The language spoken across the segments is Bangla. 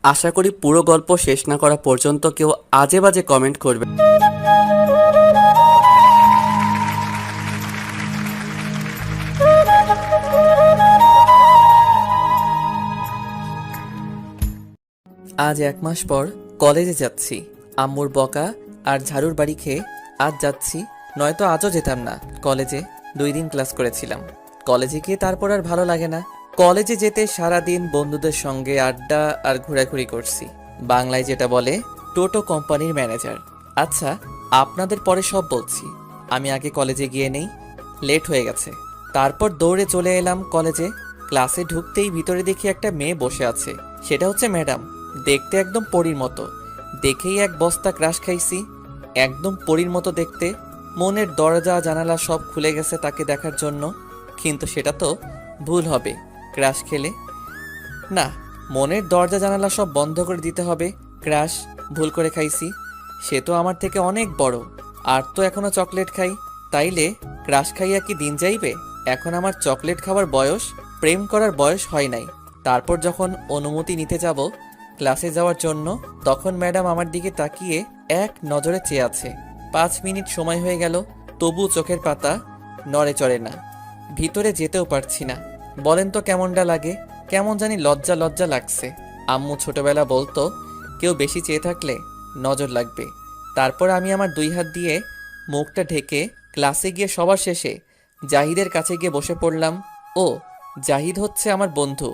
আশা করি পুরো গল্প শেষ না করা পর্যন্ত কেউ আজে বাজে কমেন্ট করবে। আজ 1 মাস পর কলেজে যাচ্ছি। আম্মুর বকা আর ঝাড়ুর বাড়ি খেয়ে আজ যাচ্ছি, নয়তো আজও যেতাম না। কলেজে 2 দিন ক্লাস করেছিলাম। কলেজে গিয়ে তারপর আর ভালো লাগে না। কলেজে যেতে সারাদিন বন্ধুদের সঙ্গে আড্ডা আর ঘোরাঘুরি করছি। বাংলায় যেটা বলে টোটো কোম্পানির ম্যানেজার। আচ্ছা, আপনাদের পরে সব বলছি, আমি আগে কলেজে গিয়ে নেই, লেট হয়ে গেছে। তারপর দৌড়ে চলে এলাম কলেজে। ক্লাসে ঢুকতেই ভিতরে দেখি একটা মেয়ে বসে আছে। সেটা হচ্ছে ম্যাডাম। দেখতে একদম পরীর মতো। দেখেই এক বস্তা ক্রাশ খাইছি। একদম পরীর মতো দেখতে। মনের দরজা জানালা সব খুলে গেছে তাকে দেখার জন্য। কিন্তু সেটা তো ভুল হবে ক্রাশ খেলে। না, মনের দরজা জানালা সব বন্ধ করে দিতে হবে। ক্রাশ ভুল করে খাইছি। সে তো আমার থেকে অনেক বড়, আর তো এখনো চকলেট খাই। তাইলে ক্রাশ খাইয়া কি দিন যাইবে? এখন আমার চকলেট খাওয়ার বয়স, প্রেম করার বয়স হয় নাই। তারপর যখন অনুমতি নিতে যাব ক্লাসে যাওয়ার জন্য, তখন ম্যাডাম আমার দিকে তাকিয়ে এক নজরে চেয়ে আছে। 5 মিনিট সময় হয়ে গেল, তবু চোখের পাতা নড়ে চড়ে না। ভিতরে যেতেও পারছি না। বলেন তো কেমনটা লাগে? কেমন জানি লজ্জা লজ্জা লাগছে। আম্মু ছোটবেলা বলতো, কেউ বেশি চেয়ে থাকলে নজর লাগবে। তারপর আমি আমার 2 হাত দিয়ে মুখটা ঢেকে ক্লাসে গিয়ে সবার শেষে জাহিদের কাছে গিয়ে বসে পড়লাম। ও, জাহিদ হচ্ছে আমার বন্ধু।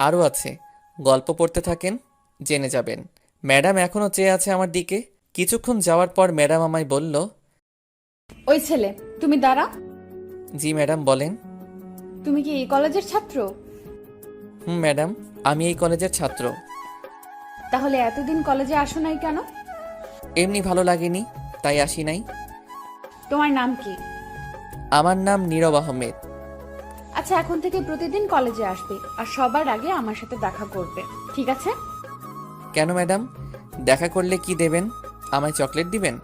আরও আছে, গল্প পড়তে থাকেন, জেনে যাবেন। ম্যাডাম এখনও চেয়ে আছে আমার দিকে। কিছুক্ষণ যাওয়ার পর ম্যাডাম আমায় বলল, ওই ছেলে, তুমি দাঁড়া। জি ম্যাডাম বলেন। তুমি কি এই কলেজের ছাত্র? হুম ম্যাডাম, আমি এই কলেজের ছাত্র। তাহলে এতদিন কলেজে আসো নাই কেন? এমনি ভালো লাগেনি, তাই আসি নাই। তোমার নাম কি? আমার নাম নীরব আহমেদ। আচ্ছা, এখন থেকে প্রতিদিন কলেজে আসবে, আর সবার আগে আমার সাথে দেখা করবে, ঠিক আছে? কেন ম্যাডাম, দেখা করলে কি দেবেন? আমায় চকলেট দিবেন?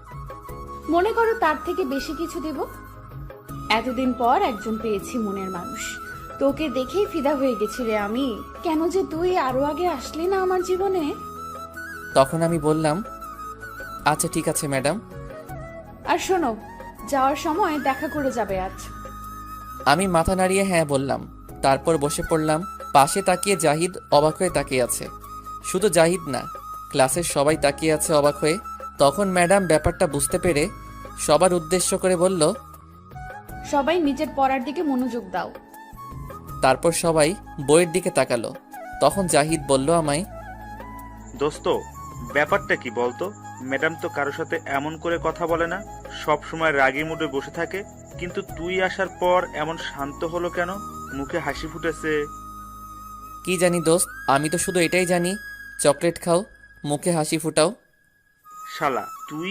মনে করো তার থেকে বেশি কিছু দেব। এতদিন পর একজন পেয়েছি মনের মানুষ। তোকে দেখেই ফিদা হয়ে গেছি রে আমি। কেন যে তুই আরো আগে আসলি না আমার জীবনে? তখন আমি বললাম, আচ্ছা ঠিক আছে ম্যাডাম। আর শোনো, যাওয়ার সময় দেখা করে যাবে আজ। আমি মাথা নাড়িয়ে হ্যাঁ বললাম। তারপর বসে পড়লাম। পাশে তাকিয়ে জাহিদ অবাক হয়ে তাকিয়ে আছে। শুধু জাহিদ না, ক্লাসের সবাই তাকিয়ে আছে অবাক হয়ে। তখন ম্যাডাম ব্যাপারটা বুঝতে পেরে সবার উদ্দেশ্য করে বলল, সবাই নিজের পড়ার দিকে মনোযোগ দাও। তারপর সবাই বইয়ের দিকে তাকালো। তখন জাহিদ বলল আমায়, দোস্ত, ব্যাপারটা কি বলতো? ম্যাডাম তো কারোর সাথে এমন করে কথা বলে না, সব সময় রাগী মুডে বসে থাকে, কিন্তু তুই আসার পর এমন শান্ত হলো কেন? মুখে হাসি ফুটেছে। কি জানি দোস্ত, আমি তো শুধু এটাই জানি, চকলেট খাও, মুখে হাসি ফুটাও। শালা, তুই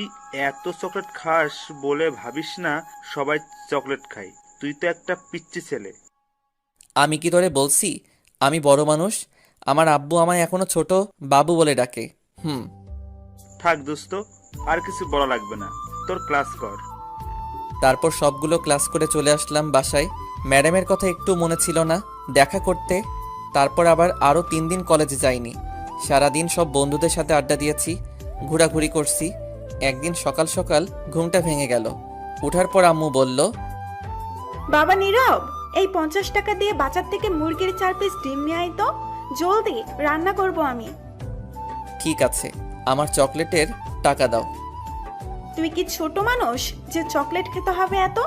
এত চকলেট খাস বলে ভাবিস না সবাই চকলেট খায়। তুই তো একটা পিচ্চি ছেলে। আমি কি তোরে বলছি আমি বড় মানুষ? আমার আব্বু আমায় এখনো ছোট বাবু বলে ডাকে। থাক দোস্ত, আর কিছু বলা লাগবে না, তোর ক্লাস কর। তারপর সবগুলো ক্লাস করে চলে আসলাম বাসায়। ম্যাডামের কথা একটু মনে ছিল না দেখা করতে। তারপর আবার আরও 3 দিন কলেজে যাইনি। সারাদিন সব বন্ধুদের সাথে আড্ডা দিয়েছি, ঘোরাঘুরি করছি। একদিন সকাল সকাল ঘুমটা ভেঙে গেল। উঠার পর আম্মু বলল, বাবা নীরব, এই 50 টাকা দিয়ে বাজার থেকে মুরগির 4 পিস ডিম নিয়ে আয় তো, জলদি রান্না করব আমি। ঠিক আছে, আমার চকলেটের টাকা দাও। তুই কি ছোট মানুষ যে চকলেট খেতে হবে এত?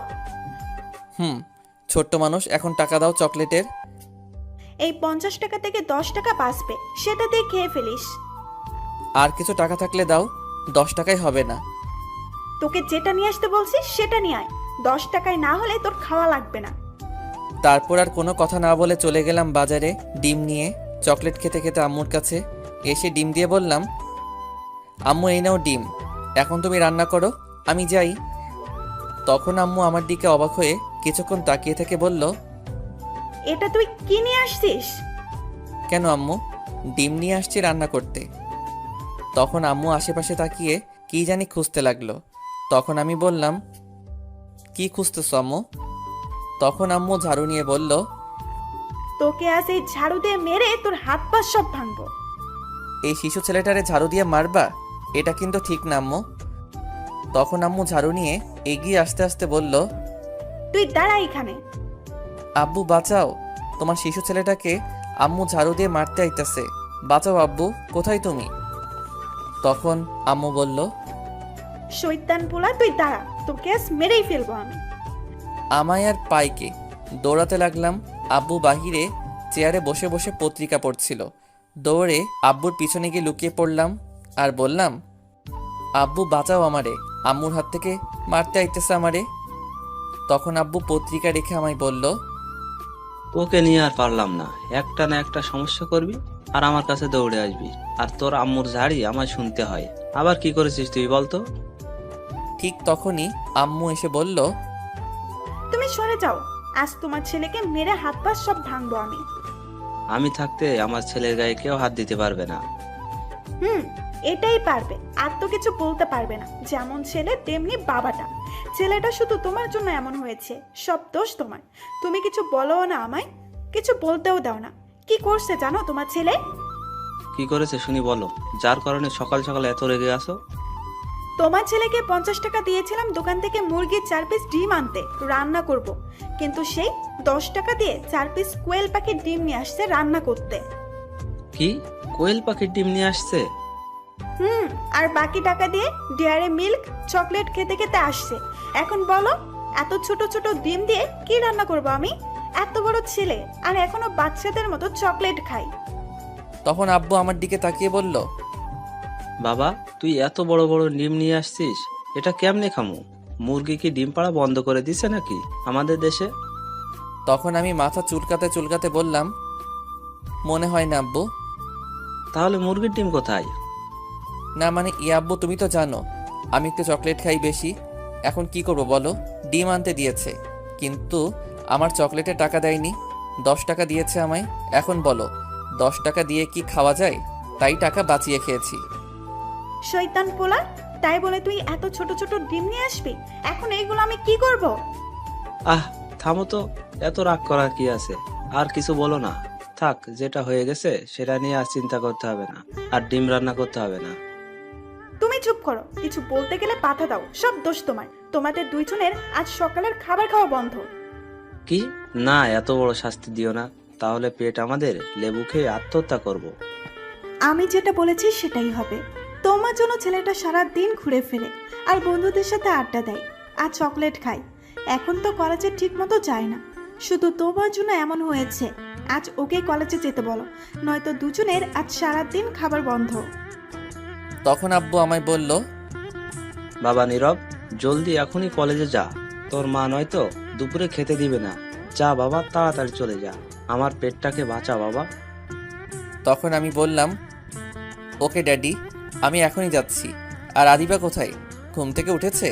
ছোট্ট মানুষ, এখন টাকা দাও চকলেটের। এই 50 টাকা থেকে 10 টাকা বাঁচবে, সেটা দিয়ে খেয়ে ফেলিস। আর কিছু টাকা থাকলে দাও, 10 টাকায় হবে না। তোকে যেটা নিয়ে আসতে বলছি সেটা নিয়ে আয়, 10 টাকায় না হলে তোর খাওয়া লাগবে না। তারপর আর কোনো কথা না বলে চলে গেলাম বাজারে ডিম নিয়ে। চকলেট খেতে খেতে আম্মুর কাছে এসে ডিম দিয়ে বললাম, আম্মু এই নাও ডিম, এখন তুমি রান্না করো, আমি যাই। তখন আম্মু আমার দিকে অবাক হয়ে কিছুক্ষণ তাকিয়ে থেকে বলল, এটা তুই কি নিয়ে আসছিস? কেন আম্মু? ডিম নিয়ে আসছি রান্না করতে। তখন আম্মু আশেপাশে তাকিয়ে কি জানি খুঁজতে লাগলো। তখন আমি বললাম, কি খুঁজতেছো আম্মু? তখন আম্মু ঝাড়ু নিয়ে বলল, তোকে আজ এই ঝাড়ু দিয়ে মেরে তোর হাত পা সব ভাঙবো। এই শিশু ছেলেটারে ঝাড়ু দিয়ে মারবা? এটা কিন্তু ঠিক না আম্মু। তখন আম্মু ঝাড়ু নিয়ে এগিয়ে আসতে আসতে বলল, তুই দাঁড়া এখানে। আব্বু বাঁচাও, তোমার শিশু ছেলেটাকে আম্মু ঝাড়ু দিয়ে মারতে আইতাছে, বাঁচাও আব্বু, কোথায় তুমি? তখন আম্মু বলল, শয়তান পোলা, তুই দাঁড়া, তোকে আজ মেরেই ফেলবো আমি। আমায় আর পাইকে দৌড়াতে লাগলাম। আব্বু বাহিরে চেয়ারে বসে বসে পত্রিকা পড়ছিল। দৌড়ে আব্বুর পিছনে গিয়ে লুকিয়ে পড়লাম আর বললাম, আব্বু বাঁচাও আমারে, আম্মুর হাত থেকে মারতে আইতেছে আমারে। তখন আব্বু পত্রিকা রেখে আমায় বলল, ওকে নিয়ে আর পারলাম না, একটা না একটা সমস্যা করবি আর আমার কাছে দৌড়ে আসবি, আর তোর আম্মুর ঝাড়ি আমায় শুনতে হয়। আবার কি করেছিস তুই বলতো? ঠিক তখনই আম্মু এসে বলল, তুমি সরে যাও, আজ তোমার ছেলেকে মেরে হাত পা সব ভাঙবো আমি। আমি থাকতে আমার ছেলের গায়ে কেউ হাত দিতে পারবে না। এটাই পারবে, আর তো কিছু বলতে পারবে না। যেমন ছেলে তেমনি বাবাটা। ছেলেটা শুধু তোমার জন্য এমন হয়েছে, সব দোষ তোমার। তুমি কিছু বলোও না আমায়, কিছু বলতেও দাও না। কি করছে জানো তোমার ছেলে? কি করেছে শুনি বলো, যার কারণে সকাল সকাল এত রেগে আসো। তোমার ছেলেকে 50 টাকা দিয়েছিলাম দোকান থেকে মুরগির 4 পিস ডিম আনতে, রান্না করব। কিন্তু সেই 10 টাকা দিয়ে 4 পিস কোয়েল পাখির ডিম নিয়ে আসছে রান্না করতে। কি, কোয়েল পাখির ডিম নিয়ে আসছে? আর বাকি টাকা দিয়ে ডেয়ারি মিল্ক চকলেট খেতে খেতে আসছে। এখন বলো, এত ছোট ছোট ডিম দিয়ে কি রান্না করব আমি? এত বড় ছেলে আর এখনো বাচ্চাদের মতো চকলেট খাই। তখন আব্বু আমার দিকে তাকিয়ে বলল, বাবা, তুই এত বড় বড় ডিম নিয়ে আসছিস, এটা কেমনে খামু? মুরগি কি ডিম পাড়া বন্ধ করে দিছে নাকি আমাদের দেশে? তখন আমি মাথা চুলকাতে চুলকাতে বললাম, মনে হয় না আব্বু। তাহলে মুরগির ডিম কোথায়? না মানে আব্বু, তুমি তো জানো আমি একটু চকলেট খাই বেশি। এখন কি করব বলো? ডিম আনতে দিয়েছে, কিন্তু আমার চকলেটে টাকা দেয়নি, 10 টাকা দিয়েছে আমায়। এখন বলো 10 টাকা দিয়ে কি খাওয়া যায়? তাই টাকা বাঁচিয়ে খেয়েছি। শয়তান পোলা, তাই বলে তুই এত ছোট ছোট ডিম নিয়ে আসবি? এখন এইগুলো আমি কি করব? আহ, থামো তো, এত রাগ করার কি আছে? আর কিছু বলো না, থাক, যেটা হয়ে গেছে সেটা নিয়ে আর চিন্তা করতে হবে না, আর ডিম রান্না করতে হবে না। তুমি চুপ করো, কিছু বলতে গেলে বাধা দাও। সব দোষ তোমার। তোমাদের দুইজনের আজ সকালের খাবার খাওয়া বন্ধ। কি না, এত বড় শাস্তি দিও না, তাহলে পেট আমাদের লেবু খেয়ে আত্মহত্যা করব। আমি যেটা বলেছি সেটাই হবে। তোমার জন্য ছেলেটা সারা দিন ঘুরে ফিরে আর বন্ধুদের সাথে আড্ডা দেয় আর চকলেট খায়। এখন তো কলেজে ঠিক মতো যায় না, শুধু তোমার জন্য এমন হয়েছে। আজ ওকে কলেজে যেতে বলো, নয়তো দুজনের আজ সারা দিন খাবার বন্ধ। তখন আব্বু আমায় বলল, বাবা নীরব, জলদি এখনই কলেজে যা, তোর মা নয়তো দুপুরে খেতে দিবে না। যা বাবা, তাড়াতাড়ি চলে যা, আমার পেটটাকে বাঁচা বাবা। তখন আমি বললাম, ওকে ড্যাডি, আমি এখনই যাচ্ছি। আর আদিবা কোথায়? ঘুম থেকে উঠেছে?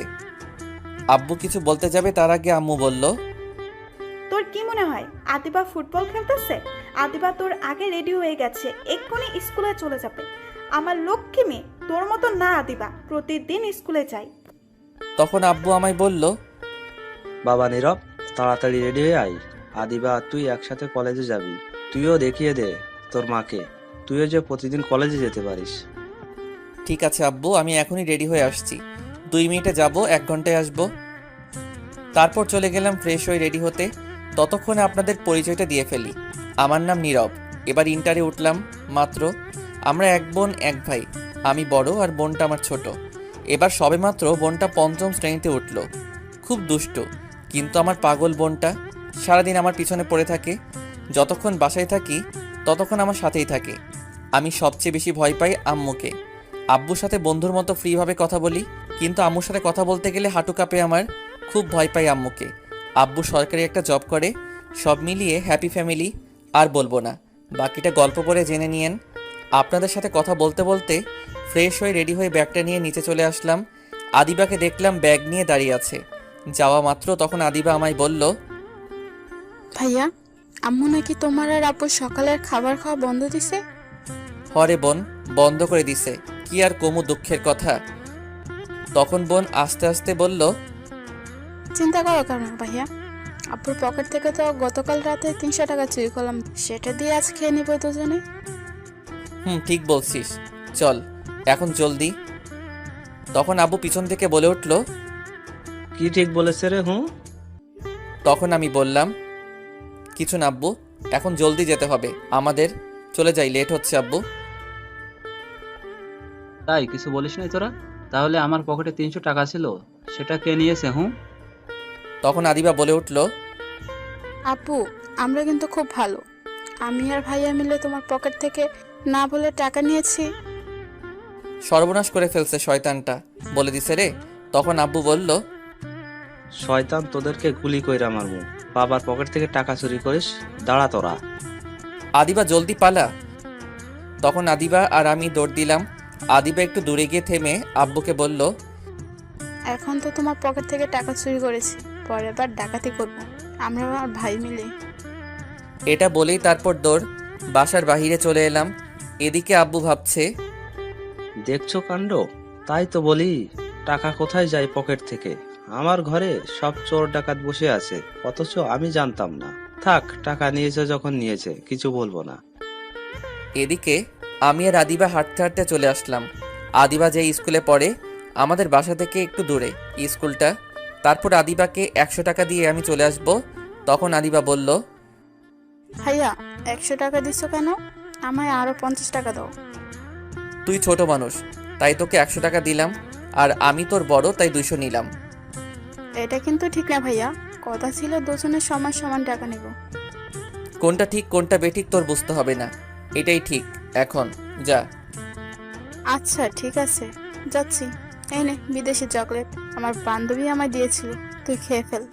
আব্বু কিছু বলতে যাবে তার আগে আম্মু বলল, তোর কি মনে হয় আদিবা ফুটবল খেলতেছে? আদিবা তোর আগে রেডি হয়ে গেছে, এক্ষুনি স্কুলে চলে যাবে। আমার লক্ষ্মী মেয়ে, তোর মতো না আদিবা, প্রতিদিন স্কুলে যায়। তখন আব্বু আমায় বলল, বাবা নীরব, তাড়াতাড়ি রেডি হয়ে আয়, আদিবা আর তুই একসাথে কলেজে যাবি। তুইও দেখিয়ে দে তোর মাকে, তুইও যে প্রতিদিন কলেজে যেতে পারিস। ঠিক আছে আব্বু, আমি এখনই রেডি হয়ে আসছি। 2 মিনিটে যাব, 1 ঘন্টায় আসবো। তারপর চলে গেলাম ফ্রেশ হয়ে রেডি হতে। ততক্ষণে আপনাদের পরিচয়টা দিয়ে ফেলি। আমার নাম নীরব, এবার ইন্টারে উঠলাম মাত্র। আমরা 1 বোন 1 ভাই, আমি বড় আর বোনটা আমার ছোট। এবার সবেমাত্র বোনটা 5ম শ্রেণীতে উঠল। খুব দুষ্ট, কিন্তু আমার পাগল বোনটা সারাদিন আমার পিছনে পড়ে থাকে। যতক্ষণ বাসায় থাকি ততক্ষণ আমার সাথেই থাকে। আমি সবচেয়ে বেশি ভয় পাই আম্মুকে। আব্বুর সাথে বন্ধুর মতো ফ্রিভাবে কথা বলি, কিন্তু আম্মুর সাথে কথা বলতে গেলে হাঁটু কাঁপে আমার। খুব ভয় পাই আম্মুকে। আব্বু সরকারি একটা জব করে। সব মিলিয়ে হ্যাপি ফ্যামিলি। আর বলবো না, বাকিটা গল্প পড়ে জেনে নিয়েন। আপনাদের সাথে কথা বলতে বলতে ফ্রেশ হয়ে রেডি হয়ে ব্যাগটা নিয়ে নিচে চলে আসলাম। আদিবাকে দেখলাম ব্যাগ নিয়ে দাঁড়িয়ে আছে। যাওয়া মাত্র তখন আদিবা আমায় বলল, ভাইয়া, আম্মু নাকি তোমার আর আব্বুর সকালের খাবার খাওয়া বন্ধ দিছে? হরে বোন, বন্ধ করে দিছে। কি আর কমু দুঃখের কথা। তখন বোন আস্তে আস্তে বলল, চিন্তা করো কেন ভাইয়া, আব্বুর পকেট থেকে তো গতকাল রাতে 300 টাকা চুরি করলাম, সেটা দিয়ে আজ খেয়ে নিবো দুজনে। ঠিক বলছিস। চল এখন জলদি। তখন আব্বু পিছন থেকে বলে উঠল। কি ঠিক বলেছে রে হুঁ? তখন আমি বললাম, কিছু না আব্বু, এখন জলদি যেতে হবে আমাদের, চলে যাই, লেট হচ্ছে আব্বু। তাই কিছু বলিস নাই তোরা? তাহলে আমার পকেটে 300 টাকা ছিল, সেটা কে নিয়েছে হুঁ? তখন আদিবা বলে উঠল। আপু, আমরা কিন্তু খুব ভালো। আমি আর ভাইয়া মিলে তোমার পকেট থেকে না বলে টাকা নিয়েছি। সর্বনাশ করে ফেলছে শয়তানটা, বলে দিছে রে। তখন আব্বু বলল, শয়তান তোদেরকে গুলি কইরা মারবো। বাবার পকেট থেকে টাকা চুরি করিস? দাঁড়া তোরা। আদিবা জলদি পালা। তখন আদিবা আর আমি দৌড় দিলাম। আদিবা একটু দূরে গিয়ে থেমে আব্বুকে বলল, এখন তো তোমার পকেট থেকে টাকা চুরি করেছি, পরের বার ডাকাতি করব আমরা আর ভাই মিলে। এটা বলেই তারপর দৌড় বাসার বাহিরে চলে এলাম। এদিকে আব্বু ভাবছে, দেখছো কাণ্ড? তাই তো বলি, টাকা কোথায় যায় পকেট থেকে? আমার ঘরে সব চোর ডাকাত বসে আছে, অথচ আমি জানতাম না। থাক, টাকা নিয়েছে যখন নিয়েছে, কিছু বলবো না। এদিকে আমি আর আদিবা হাঁটতে হাঁটতে চলে আসলাম। আদিবা যে স্কুলে পড়ে আমাদের বাসা থেকে একটু দূরে স্কুলটা। তারপর আদিবাকে 100 টাকা দিয়ে আমি চলে আসব। তখন আদিবা বলল, ভাইয়া 100 টাকা দিছো কেন? আমায় আরো 50 টাকা দাও। তুই ছোট মানুষ তাই তোকে 100 টাকা দিলাম, আর আমি তোর বড় তাই 200 নিলাম। এটা কিন্তু ঠিক না ভাইয়া, কথা ছিল দুজনের সমান সমান টাকা নেব। কোনটা ঠিক কোনটা বেঠিক তোর বুঝতে হবে না, এটাই ঠিক। এখন যা। আচ্ছা ঠিক আছে, যাচ্ছি। এই নে বিদেশি চকলেট, আমার বান্ধবী আমায় দিয়েছিল, তুই খেয়ে ফেল।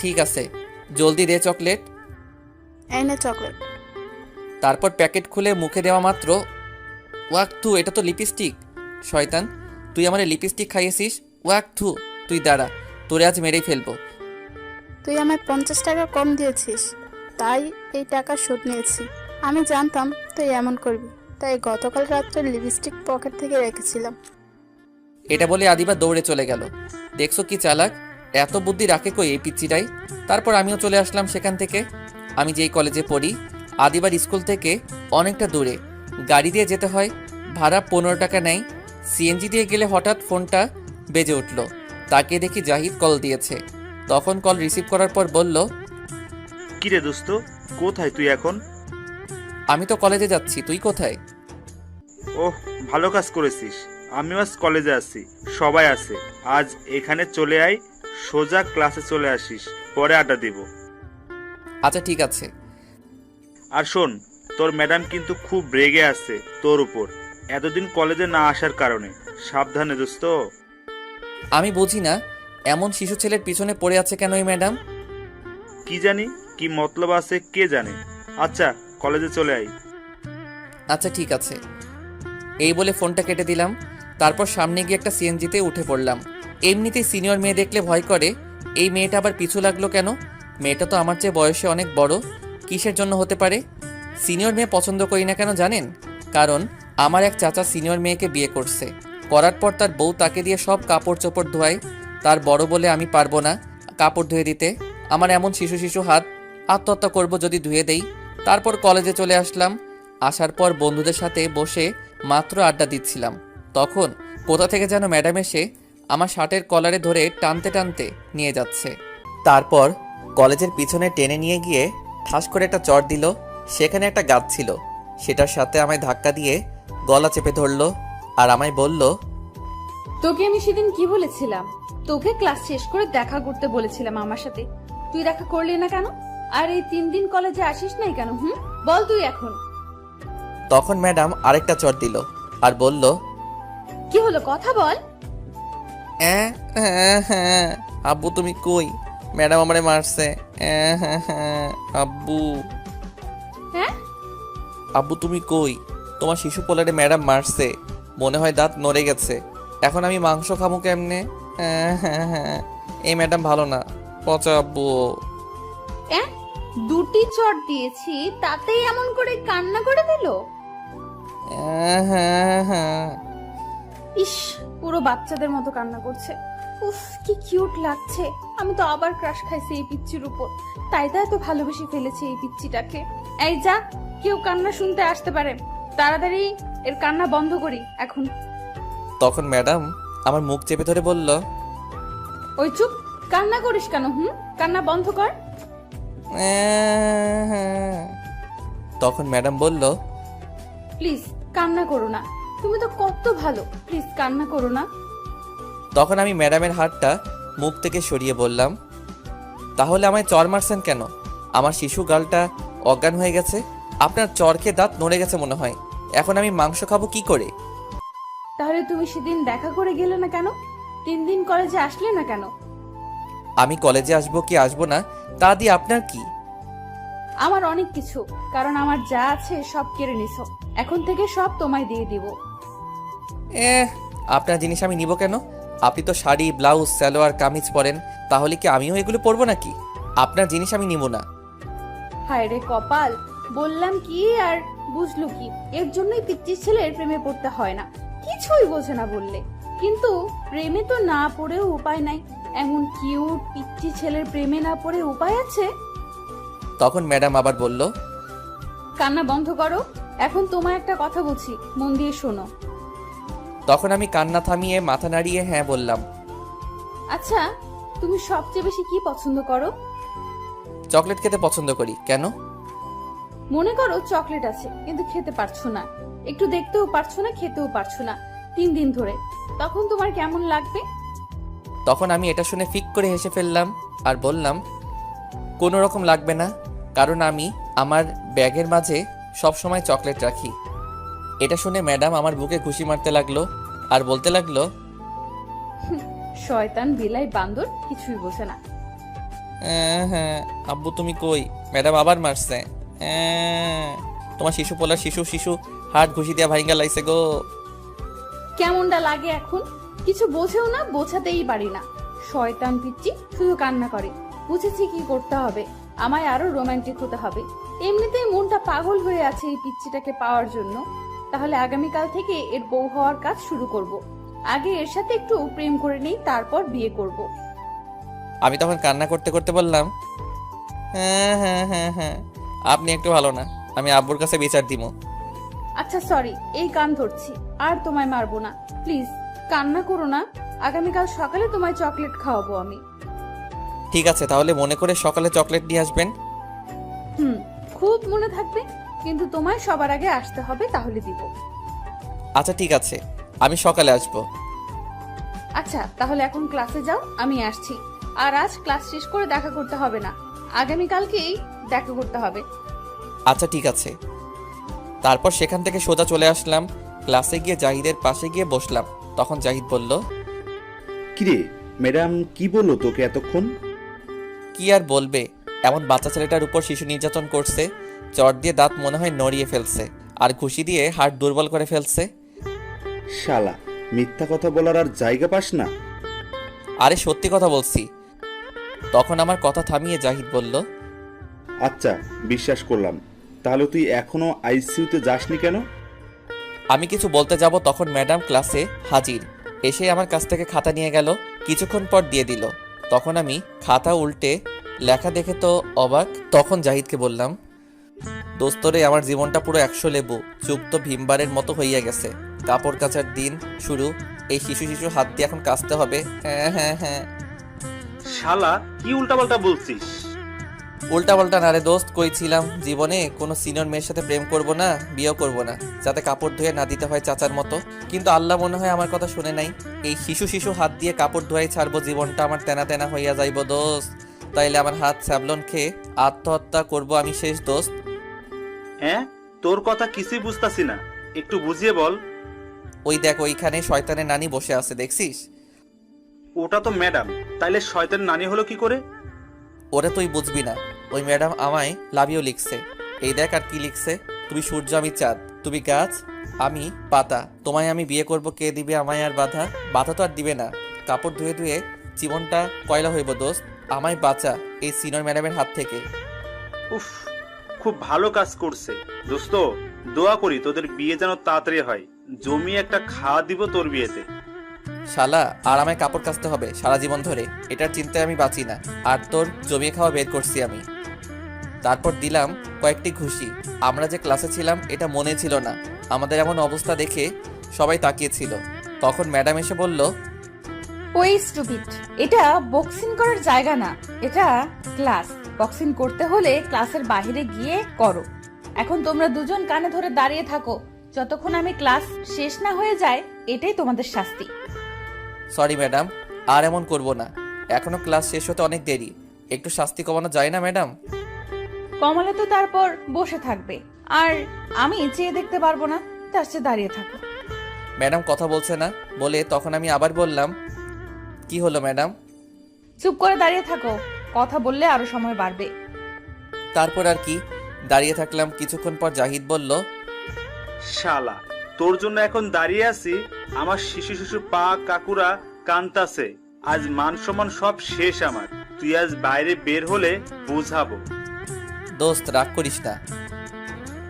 ঠিক আছে, জলদি দে চকলেট। এই নে চকলেট। তারপর প্যাকেট খুলে মুখে দেওয়া মাত্র, ওয়াক থু, এটা তো লিপস্টিক। শয়তান, তুই আমার লিপস্টিক খাইয়েছিস। ওয়াক থু, তুই দাঁড়া, তোরে আজ মেরেই ফেলবো। তুই আমায় 50 টাকা কম দিয়েছিস, তাই এই টাকা শোধ নিয়েছি। আমি জানতাম তুই এমন করবি, তাই গতকাল রাত্রে লিপস্টিক পকেট থেকে রেখেছিলাম। এটা বলে আদিবা দৌড়ে চলে গেল। দেখছো কি চালাক, এত বুদ্ধি রাখে কই এই পিচ্চিটাই। তারপর আমিও চলে আসলাম সেখান থেকে। আমি যেই কলেজে পড়ি আদিবার স্কুল থেকে অনেকটা দূরে, গাড়ি দিয়ে যেতে হয়, ভাড়া 15 টাকা নেয়। সিএনজি দিয়ে গেলে হঠাৎ ফোনটা বেজে উঠল। তাকে দেখি জাহিদ কল দিয়েছে। তখন কল রিসিভ করার পর বলল, কিরে দোস্ত, কোথায় তুই এখন? আমি তো কলেজে যাচ্ছি, তুই কোথায়? ওহ, ভালো কাজ করেছিস। আমিও আজ কলেজে আছি, সবাই আছে। আজ এখানে চলে আয়, সোজা ক্লাসে চলে আসিস, পরে আড্ডা দিব। আচ্ছা ঠিক আছে। আর শোন, তোর ম্যাডাম কিন্তু খুব রেগে আছে তোর উপর, এতদিন কলেজে না আসার কারণে। সাবধানে দোস্ত। আমি বুঝি না এমন শিশু ছেলের পিছনে পড়ে আছে কেন এই ম্যাডাম। কি জানি কি মতলব আছে, কে জানে। আচ্ছা, কলেজে চলে আয়। আচ্ছা ঠিক আছে। এই বলে ফোনটা কেটে দিলাম। তারপর সামনে গিয়ে একটা সিএনজিতে উঠে পড়লাম। এমনিতেই সিনিয়র মেয়ে দেখলে ভয় করে, এই মেয়েটা আবার পিছু লাগলো কেন? মেয়েটা তো আমার চেয়ে বয়সে অনেক বড়, কিসের জন্য হতে পারে? সিনিয়র মেয়ে পছন্দ করি না কেন জানেন? কারণ আমার এক চাচা সিনিয়র মেয়েকে বিয়ে করছে, করার পর তার বউ তাকে দিয়ে সব কাপড় চোপড় ধোয়ায়। তার বড় বলে আমি পারবো না কাপড় ধুয়ে দিতে। আমার এমন শিশু শিশু হাত, আত্মহত্যা করব যদি ধুয়ে দেই। তারপর কলেজে চলে আসলাম। আসার পর বন্ধুদের সাথে বসে মাত্র আড্ডা দিচ্ছিলাম, তখন কোথা থেকে যেন ম্যাডাম এসে আমার শার্টের কলারে ধরে টানতে টানতে নিয়ে যাচ্ছে। তারপর কলেজের পিছনে টেনে নিয়ে গিয়ে ঠাস করে একটা চড় দিল। সেখানে একটা গাছ ছিল, সেটার সাথে আমায় ধাক্কা দিয়ে গলা চেপে ধরলো আর আমায় বলল, তোকে আমি সেদিন কি বলেছিলাম? তোকে ক্লাস শেষ করে দেখা করতে বলেছিলাম আমার সাথে, তুই দেখা করলি না কেন? আর এই 3 দিন কলেজে আসিস নাই কেন? বল তুই এখন। তখন ম্যাডাম আরেকটা চড় দিল আর বলল, কি হলো, কথা বল। হ্যাঁ, আব্বু তুমি কই? ম্যাডাম আমারে মারছে। আব্বু, হ্যাঁ আব্বু তুমি কই? তোমার শিশু পোলারে ম্যাডাম মারছে, মনে হয় দাঁত নড়ে গেছে। এখন আমি মাংস খাবো কেমনে? এই ম্যাডাম ভালো না, পচা আব্বু। 2টি চট দিয়েছি, তাতেই এমন করে কান্না করে দিল। ইস, পুরো বাচ্চাদের মতো কান্না করছে। উফ, কি কিউট লাগছে। আমি তো আবার ক্রাশ খাইছি এই পিচ্চির উপর, তাই তো এত ভালোবেসে ফেলেছি এই পিচ্চিটাকে। এই যা, কেউ কান্না শুনতে আসতে পারে, তাড়াতাড়ি এর কান্না বন্ধ করি এখন। তখন ম্যাডাম আমার মুখ চেপে ধরে বলল, ওই চুপ, কান্না করিস কেন? কান্না বন্ধ কর। তখন ম্যাডাম বলল, প্লিজ কান্না করো না, তুমি তো কত ভালো, প্লিজ কান্না করো না। তখন আমি ম্যাডামের হাতটা মুখ থেকে সরিয়ে বললাম, তাহলে আমায় চর মারছেন কেন? আমার শিশু গালটা অজ্ঞান হয়ে গেছে, আপনার চর খেয়ে দাঁত নড়ে গেছে মনে হয়। এখন আমি মাংস খাবো কি করে? তাহলে তুমি সেদিন দেখা করে গেলে না কেন? 3 দিন কলেজে আসলে না কেন? আমি কলেজে আসবো কি আসবো না তা দিয়ে আপনার কি? আমার অনেক কিছু, কারণ আমার যা আছে সব কেড়ে নিছো, এখন থেকে সব তোমায় দিয়ে দিব। আপনার জিনিস আমি নিব কেন? আপনি তো শাড়ি, ব্লাউজ, সালোয়ার, কামিজ পরেন, তাহলে কি আমিও এগুলো পরবো নাকি? আপনার জিনিস আমি নিব না। হায় রে কপাল, বললাম কি আর বুঝলো কি? এর জন্যই পিচ্চি ছেলের প্রেমে পড়তে হয় না, কিছুই বোঝে না বললে। কিন্তু প্রেমে তো না পড়েও উপায় নাই, এমন কিউট পিচ্চি ছেলের প্রেমে না পড়ে উপায় আছে? তখন ম্যাডাম আবার বলল, কান্না বন্ধ করো, এখন তোমায় একটা কথা বলছি, মন দিয়ে শোনো। তখন আমি কান্না থামিয়ে মাথা নাড়িয়ে হ্যাঁ বললাম। আচ্ছা, তুমি সবচেয়ে বেশি কি পছন্দ করো? চকলেট খেতে পছন্দ করি। কেন? মনে করো চকলেট আছে কিন্তু খেতে পারছো না, একটু দেখতেও পারছো না, খেতেও পারছো না 3 দিন ধরে, তখন তোমার কেমন লাগবে? তখন আমি এটা শুনে ফিক করে হেসে ফেললাম আর বললাম, কোনো রকম লাগবে না, কারণ আমি আমার ব্যাগের মাঝে সব সময় চকলেট রাখি। এটা শুনে ম্যাডাম আমার বুকে ঘুষি মারতে লাগলো আর বলতে লাগলো, শয়তান বিলাই বান্দর, কিছুই বোঝে না। হ্যাঁ আব্বু তুমি কই? ম্যাডাম আবার মারছে। তোমার শিশু পোলার শিশু হাত ঘুষি দিয়া ভাইঙ্গা লাইছে গো। কেমনটা লাগে এখন? কিছু বোঝেও না, বোঝাতেই পারি না। শয়তান পিচ্চি, শুধু কান্না করে। বুঝেছি কি করতে হবে, আমায় আরো রোমান্টিক হতে হবে। এমনিতেই মনটা পাগল হয়ে আছে এই পিচ্চিটাকে পাওয়ার জন্য। তাহলে আগামীকাল থেকে এর বউ হওয়ার কাজ শুরু করব। আগে এর সাথে একটু প্রেম করে নেই, তারপর বিয়ে করব। আমি তখন কান্না করতে করতে বললাম, হ্যাঁ আপনি একটু ভালো না, আমি আব্বুর কাছে বিচার দিব। আচ্ছা সরি, এই কান ধরছি, আর তোমায় মারবো না, প্লিজ কান্না করো না। আগামীকাল সকালে তোমায় চকলেট খাওয়াবো আমি। ঠিক আছে, তাহলে মনে করে সকালে চকলেট নিয়ে আসবেন। খুব মনে থাকবে, কিন্তু তোমায় সবার আগে আসতে হবে, তাহলে দিব। আচ্ছা ঠিক আছে, আমি সকালে আসবো। আচ্ছা তাহলে এখন ক্লাসে যাও, আমি আসছি। আর আজ ক্লাস শেষ করে দেখা করতে হবে না, আগামীকালকেই দেখা করতে হবে। আচ্ছা ঠিক আছে। তারপর সেখান থেকে সোজা চলে আসলাম ক্লাসে, গিয়ে জাহিদের পাশে গিয়ে বসলাম। তখন জাহিদ বলল, কিরে ম্যাডাম কি বললো তোকে এতক্ষণ? কি আর বলবে, এমন বাচ্চা ছেলেটার উপর শিশু নির্যাতন করছে, চট দিয়ে দাঁত মনে হয় নড়িয়ে ফেলছে, আর ঘুষি দিয়ে হাড় দুর্বল করে ফেলছে। শালা, মিথ্যা কথা বলার আর জায়গা পাস না। আরে সত্যি কথা বলছি। তখন আমার কথা থামিয়ে জাহিদ বলল, আচ্ছা বিশ্বাস করলাম, তাহলে তুই এখনো আইসিইউতে যাসনি কেন? আমি কিছু বলতে যাব, তখন ম্যাডাম ক্লাসে হাজির। এসে আমার কাছ থেকে খাতা নিয়ে গেল, কিছুক্ষণ পর দিয়ে দিল। তখন আমি খাতা উল্টে লেখা দেখে তো অবাক। তখন জাহিদকে বললাম, দোস্তরে আমার জীবনটা পুরো 100 লেবু যুক্ত ভীমবারের মতো হইয়া গেছে। কাপড় কাচার দিন শুরু, এই শিশু হাত দিয়ে এখন কাচতে হবে। হ্যাঁ শালা কি উল্টাপাল্টা বলছিস? উল্টাপাল্টা না রে দোস্ত, কইছিলাম জীবনে কোনো সিনিয়র মেয়ের সাথে প্রেম করব না, বিয়েও করব না, যাতে কাপড় ধুয়ে না দিতে হয় চাচার মতো। কিন্তু আল্লাহ মনে হয় আমার কথা শুনে নাই। এই শিশু হাত দিয়ে কাপড় ধোয়াই ছাড়বো, জীবনটা আমার তেনা তেনা হইয়া যাইব দোস্ত। তাইলে আমার হাত স্যাবলন খেয়ে আত্মহত্যা করব আমি শেষ দোস্ত। হ্যাঁ, তোর কথা কিছুই বুঝতাছি না, একটু বুঝিয়ে বল। ওই দেখ, ওইখানে শয়তানের নানি বসে আছে, দেখছিস? ওটা তো ম্যাডাম, তাইলে শয়তান নানি হলো কি করে? ওরে তুই বুঝবি না, ওই ম্যাডাম আমায় লাভিও লিখছে। এই দেখ আর কি লিখছে, তুমি সূর্য আমি চাঁদ, তুমি গাছ আমি পাতা, তোমায় আমি বিয়ে করব, কে দিবে আমায় আর বাধা? বাধা তো আর দিবে না, কাপড় ধুয়ে ধুয়ে জীবনটা কয়লা হইব দোস্ত, আমায় বাঁচা এই সিনিয়র ম্যাডামের হাত থেকে। উফ, খুব ভালো কাজ করছে দোস্ত, দোয়া করি তোদের বিয়ে যেন তাড়াতাড়ি হয়, জমি একটা খাওয়া দিব তোর বিয়েতে। শালা, আর আমায় কাপড় কাচতে হবে সারা জীবন ধরে, এটার চিন্তায় আমি বাঁচি না, আর তোর জমিয়ে খাওয়া বের করছি আমি। তারপর দিলাম কয়েকটি ঘুষি। আমরা যে ক্লাসে ছিলাম এটা মনে ছিল না। আমাদের এমন অবস্থা দেখে সবাই তাকিয়েছিল। তখন ম্যাডাম এসে বলল, ওই স্টুপিড, এটা বক্সিং করার জায়গা না, এটা ক্লাস। বক্সিং করতে হলে ক্লাসের বাইরে গিয়ে করো। এখন তোমরা দুজন কানে ধরে দাঁড়িয়ে থাকো যতক্ষণ আমি ক্লাস শেষ না হয়ে যায়। এটাই তোমাদের শাস্তি। সরি ম্যাডাম, আর এমন করব না। এখনো ক্লাস শেষ হতে অনেক দেরি, একটু শাস্তি কমানো যায় না ম্যাডাম? কমলে তো তারপর বসে থাকবে, আর আমি চেয়ে দেখতে পারবো না, তার চেয়ে দাঁড়িয়ে থাকো। ম্যাডাম কথা বলছে না বলে তখন আমি আবার বললাম, কি হলো ম্যাডাম? চুপ করে দাঁড়িয়ে থাকো, কথা বললে আরো সময় বাড়বে। তারপর আর কি, দাঁড়িয়ে থাকলাম। কিছুক্ষণ পর জাহিদ বলল, শালা, তোর জন্য এখন দাঁড়িয়ে আছি, আমার শিশু শিশু পা কাকুরা কান্তাছে। আজ মান সম্মান সব শেষ আমার। তুই আজ বাইরে বের হলে বুঝাবো। দোস্ত রাগ করিস না।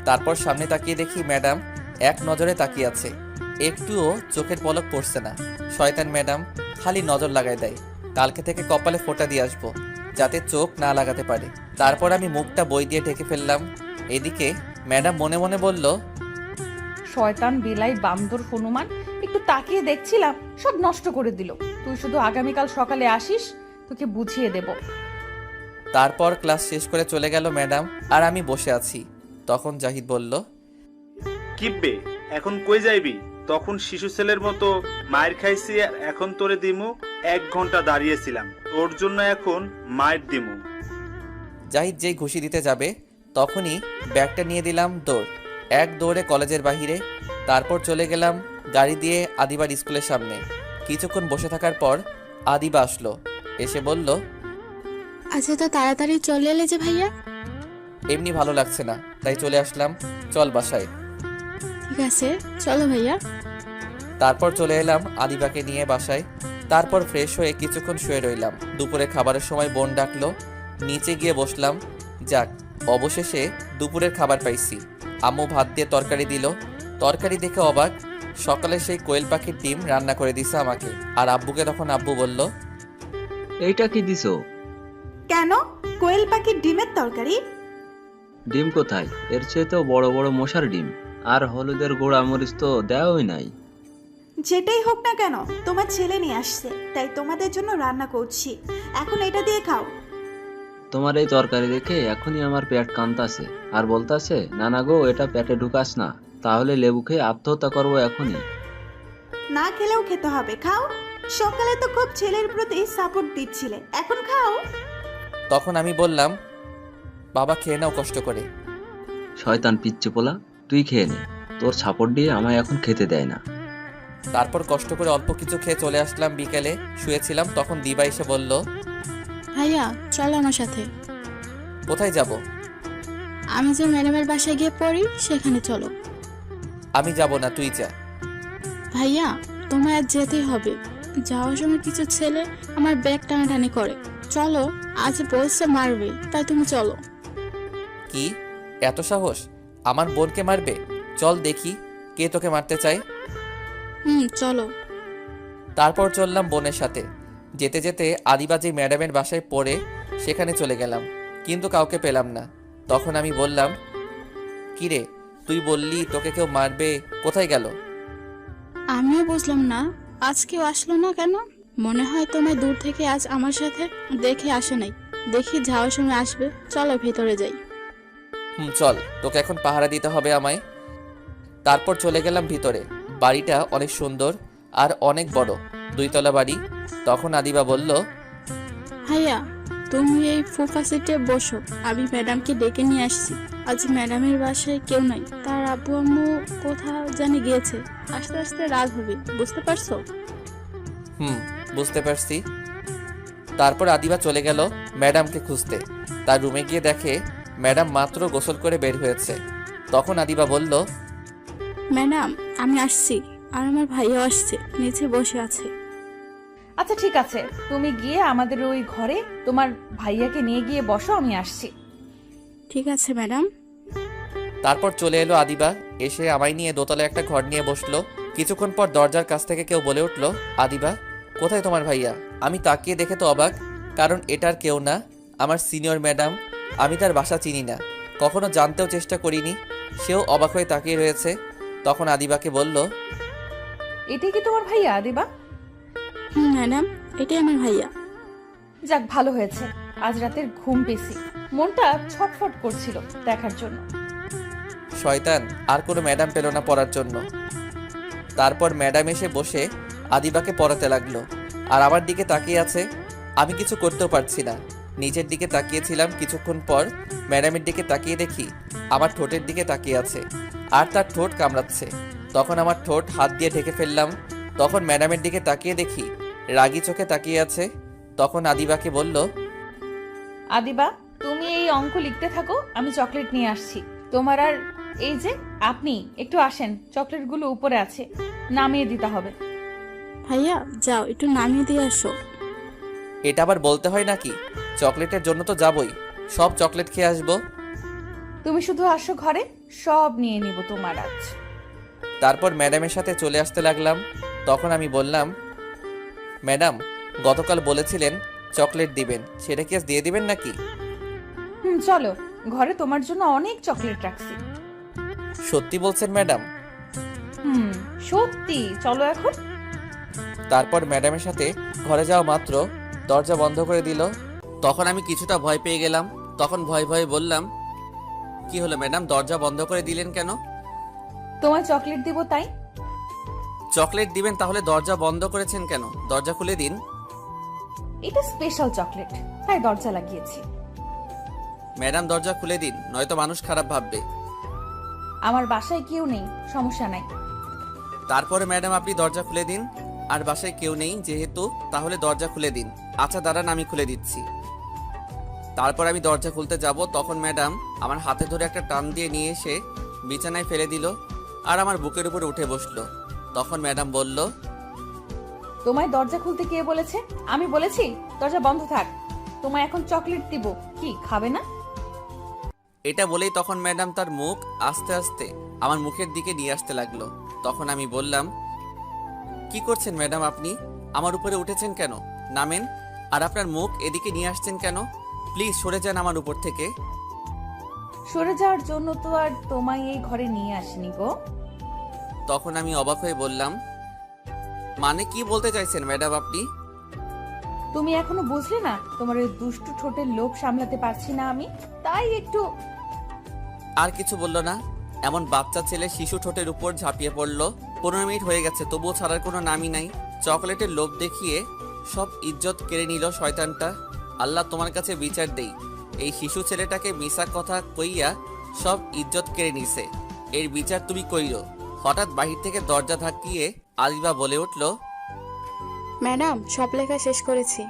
তারপর সামনে তাকিয়ে দেখি ম্যাডাম এক নজরে তাকিয়ে আছে, একটুও চোখের পলক পড়ছে না। শয়তান ম্যাডাম খালি নজর লাগায় দেয়। কালকে থেকে কপালে ফোঁটা দিয়ে আসবো, যাতে চোখ না লাগাতে পারে। তারপর আমি মুখটা বই দিয়ে ঢেকে ফেললাম। এদিকে ম্যাডাম মনে মনে বলল, শয়তান বিলাই বান্দর হনুমান, একটু তাকিয়ে দেখছিলাম, সব নষ্ট করে দিল। তুই শুধু আগামীকাল সকালে আসিস, তোকে বুঝিয়ে দেব। তারপর ক্লাস শেষ করে চলে গেল ম্যাডাম, আর আমি বসে আছি। তখন জাহিদ বলল, কিব্বে এখন কই যাইবি? তখন শিশু ছেলের মতো মায়ের খাইছি, আর এখন তোরে দিমু। 1 ঘন্টা দাঁড়িয়েছিলাম তোর জন্য, এখন মায়ের দিমু। জাহিদ যেই ঘুষি দিতে যাবে তখনই ব্যাগটা নিয়ে দিলাম দৌড়। এক দৌড়ে কলেজের বাহিরে। তারপর চলে গেলাম গাড়ি দিয়ে আদিবার স্কুলের সামনে। কিছুক্ষণ বসে থাকার পর আদিবা আসলো, এসে বলল, আচ্ছা, তো তাড়াতাড়ি চলে এলে যে ভাইয়া? এমনি ভালো লাগছে না, তাই চলে আসলাম, চল বাসায়। ঠিক আছে, চলো ভাইয়া। তারপর চলে এলাম আদিবাকে নিয়ে বাসায়। তারপর ফ্রেশ হয়ে কিছুক্ষণ শুয়ে রইলাম। দুপুরে খাবারের সময় বোন ডাকলো, নিচে গিয়ে বসলাম। যাক, অবশেষে দুপুরের খাবার পাইছি। আম্মু ভাত দিয়ে তরকারি দিল। তরকারি দেখে অবাক, সকালে সেই কোয়েল পাখির ডিম রান্না করে দিছে আমাকে। আর আব্বুকে তখন আব্বু বলল, এইটা কি দিছো? কেন? কোয়েল পাখির ডিমের তরকারি? ডিম কোথায়? এর চেয়ে তো বড় বড় মশার ডিম। আর হলুদের গুঁড়া মরিচ তো দেওয়াই নাই। যেটাই হোক না কেন, তোমার ছেলে নিয়ে আসছে, তাই তোমাদের জন্য রান্না করছি। এখন এটা দিয়ে খাও। তোমার এই তরকারি দেখে এখনই আমার পেট কান্তাছে, আর বলতাছে, নানা গো এটা পেটে ঢুকাস না, তাহলে লেবু খেয়ে আত্মহত্যা করবো এখনই। না খেলেও খেতে হবে, খাও। সকালে তো খুব ছেলের প্রতি সাপোর্ট দিচ্ছিলে, এখন খাও। তখন আমি বললাম, বাবা খেয়ে নাও কষ্ট করে। শয়তান পিচ্চি পোলা, তুই খেয়ে নে, তোর ছাপড় দিয়ে আমায় এখন খেতে দেয় না। তারপর কষ্ট করে অল্প কিছু খেয়ে চলে আসলাম। বিকেলে শুয়েছিলাম, তখন দিবা এসে বলল, ভাইয়া চলো আমার সাথে। কোথায় যাব? আমি যে ম্যাডামের বাসায় গিয়ে পড়ি সেখানে চলো। আমি যাব না, তুই যা। ভাইয়া তোমায় আজ যেতেই হবে। যাওয়ার সময় কিছু ছেলে আমার ব্যাগ টানাটানি করে। চলো, আজ বলছে মারবে, তাই তুমি চলো। কি এত সাহস? আমার বোনকে মারবে? চল দেখি কে তোকে মারতে চায়। চলো। তারপর চললাম বোনের সাথে। যেতে যেতে আদিবাজি ম্যাডামের বাসায় পড়ে সেখানে চলে গেলাম, কিন্তু কাউকে পেলাম না। তখন আমি বললাম, কিরে তুই বললি তোকে কেউ মারবে, কোথায় গেল? আমিও বুঝলাম না, আজ কেউ আসলো না কেন। মনে হয় তোমায় দূর থেকে আজ আমার সাথে দেখে আসে নাই। দেখি যাওয়ার সময় আসবে, চলো ভেতরে যাই। চল, তোকে এখন পাহারা দিতে হবে আমায়। তারপর চলে গেলাম ভিতরে। বাড়িটা অনেক সুন্দর আর অনেক বড়, 2 তলা বাড়ি। তখন আদিবা বলল, ভাইয়া তুমি এই সোফা সিটে বসো, আমি ম্যাডামকে ডেকে নিয়ে আসছি। আজ ম্যাডামের বাসায় কেউ নাই, তার আব্বু আম্মু কোথাও জানি গিয়েছে। আস্তে আস্তে রাত হবে, বুঝতে পারছো? বুঝতে পারছি। তারপর আদিবা চলে গেল ম্যাডামকে খুঁজতে। তার রুমে গিয়ে দেখে ম্যাডাম মাত্র গোসল করে বের হয়েছে। তখন আদিবা বলল, ম্যাডাম আমি আসছি, আর আমার ভাইয়াও আসছে, নিচে বসে আছে। আচ্ছা ঠিক আছে, তুমি গিয়ে আমাদের ওই ঘরে তোমার ভাইয়াকে নিয়ে গিয়ে বসো, আমি আসছি। ঠিক আছে ম্যাডাম। তারপর চলে এলো আদিবা, এসে আমায় নিয়ে দোতলায় একটা ঘর নিয়ে বসলো। কিছুক্ষণ পর দরজার কাছ থেকে কেউ বলে উঠল, আদিবা কোথায় তোমার ভাইয়া? আমি তাকিয়ে দেখে তো অবাক, কারণ এটার কেউ না, আমার সিনিয়র ম্যাডাম আমি তার বাসা চিনি না, কখনো জানতেও চেষ্টা করিনি। সেও অবাক হয়ে তাকিয়ে রয়েছে। তখন আদিবাকে বলল, এটাই কি তোমার ভাইয়া আদিবা? হুম ম্যাডাম, এটাই আমার ভাইয়া। যাক, ভালো হয়েছে। আজ রাতের ঘুম পেয়েছি, মনটা ছটফট করছিল দেখার জন্য। শয়তান আর কোনো ম্যাডাম পেল না পড়ার জন্য। তারপর ম্যাডাম এসে বসে আদিবাকে পড়াতে লাগলো, আর আমার দিকে তাকিয়ে আছে। আমি কিছু করতেও পারছি না। নিচের দিকে তাকিয়েছিলাম, কিছুক্ষণ পর ম্যাডামের দিকে তাকিয়ে দেখি আমার ঠোঁটের দিকে তাকিয়ে আছে, আর তার ঠোঁট কামড়াচ্ছে। তখন আমার ঠোঁট হাত দিয়ে ঢেকে ফেললাম। তখন ম্যাডামের দিকে তাকিয়ে দেখি রাগী চোখে তাকিয়ে আছে। তখন আদিবাকে বলল, আদিবা, তুমি এই অঙ্ক লিখতে থাকো, আমি চকলেট নিয়ে আসছি তোমার। আর এই যে আপনি একটু আসেন, চকলেটগুলো উপরে আছে, নামিয়ে দিতে হবে। ভাইয়া যাও একটু নামিয়ে দিয়ে আসো। এটা আবার বলতে হয় নাকি? চকলেটের জন্য তো যাবই, সব চকলেট খেয়ে আসবো। তুমি শুধু আসো ঘরে, সব নিয়ে নিব তোমার আজ। তারপর ম্যাডামের সাথে চলে আসতে লাগলাম। তখন আমি বললাম, ম্যাডাম, গতকাল বলেছিলেন চকলেট দিবেন, সেটা কি আজ দিয়ে দিবেন নাকি? চলো, ঘরে তোমার জন্য অনেক চকলেট রাখছি। সত্যি বলছেন ম্যাডাম? সত্যি, চলো এখন। তারপর ম্যাডামের সাথে ঘরে যাওয়া মাত্র দরজা বন্ধ করে দিল। তখন আমি কিছুটা ভয় পেয়ে গেলাম। তখন ভয়ে ভয়ে বললাম, কি হলো ম্যাডাম, দরজা বন্ধ করে দিলেন কেন? তোমায় চকলেট দিব তাই। চকলেট দিবেন তাহলে দরজা বন্ধ করেছেন কেন? দরজা খুলে দিন। এটা স্পেশাল চকলেট, তাই দরজা লাগিয়েছি। ম্যাডাম দরজা খুলে দিন, নয়তো মানুষ খারাপ ভাববে। আমার বাসায় কেউ নেই, সমস্যা নাই। তারপরে ম্যাডাম আপনি দরজা খুলে দিন। আর বাসায় কেউ নেই যেহেতু, তাহলে দরজা খুলে দিন। আচ্ছা দাঁড়ান, আমি খুলে দিচ্ছি। তারপর আমি দরজা খুলতে যাব, তখন ম্যাডাম আমার হাতে ধরে একটা টান দিয়ে নিয়ে এসে বিছানায় ফেলে দিল, আর আমার বুকের উপরে উঠে বসলো। তখন ম্যাডাম বলল, তোমায় দরজা খুলতে কে বলেছে? আমি বলেছি দরজা বন্ধ থাক। তোমায় এখন চকলেট দিব, কি খাবে না? এটা বলেই তখন ম্যাডাম তার মুখ আস্তে আস্তে আমার মুখের দিকে নিয়ে আসতে লাগলো। তখন আমি বললাম, কি করছেন ম্যাডাম আপনি? আমার উপরে উঠেছেন কেন? নামেন। আর আপনার মুখ এদিকে নিয়ে আসছেন কেন? প্লিজ সরে যান আমার উপর থেকে। সরে যাওয়ার জন্য তো আর তোমায় এই ঘরে নিয়ে আসিনি গো। তখন আমি অবাক হয়ে বললাম, মানে কি বলতে চাইছেন ম্যাডাম আপনি? তুমি এখনো বুঝলে না? তোমার ওই দুষ্টু ঠোঁটের লোভ সামলাতে পারছি না আমি, তাই একটু। আর কিছু বলল না। এমন বাচ্চা ছেলে শিশু ঠোঁটের উপর ঝাঁপিয়ে পড়লো। 15 মিনিট হয়ে গেছে, তবুও ছাড়ার কোনো নামই নাই। চকলেটের লোভ দেখিয়ে সব ইজ্জত কেড়ে নিল শয়তানটা। আল্লাহ তোমার কাছে বিচার দেই, এই শিশু ছেলেটাকে মিশা কথা কইয়া সব ইজ্জত কেড়ে নিছে, এর বিচার তুমি কইরো। হঠাৎ বাহির থেকে দরজা ধাক্কিয়ে আদিবা বলে উঠল, ম্যাডাম সব লেখা শেষ করেছি।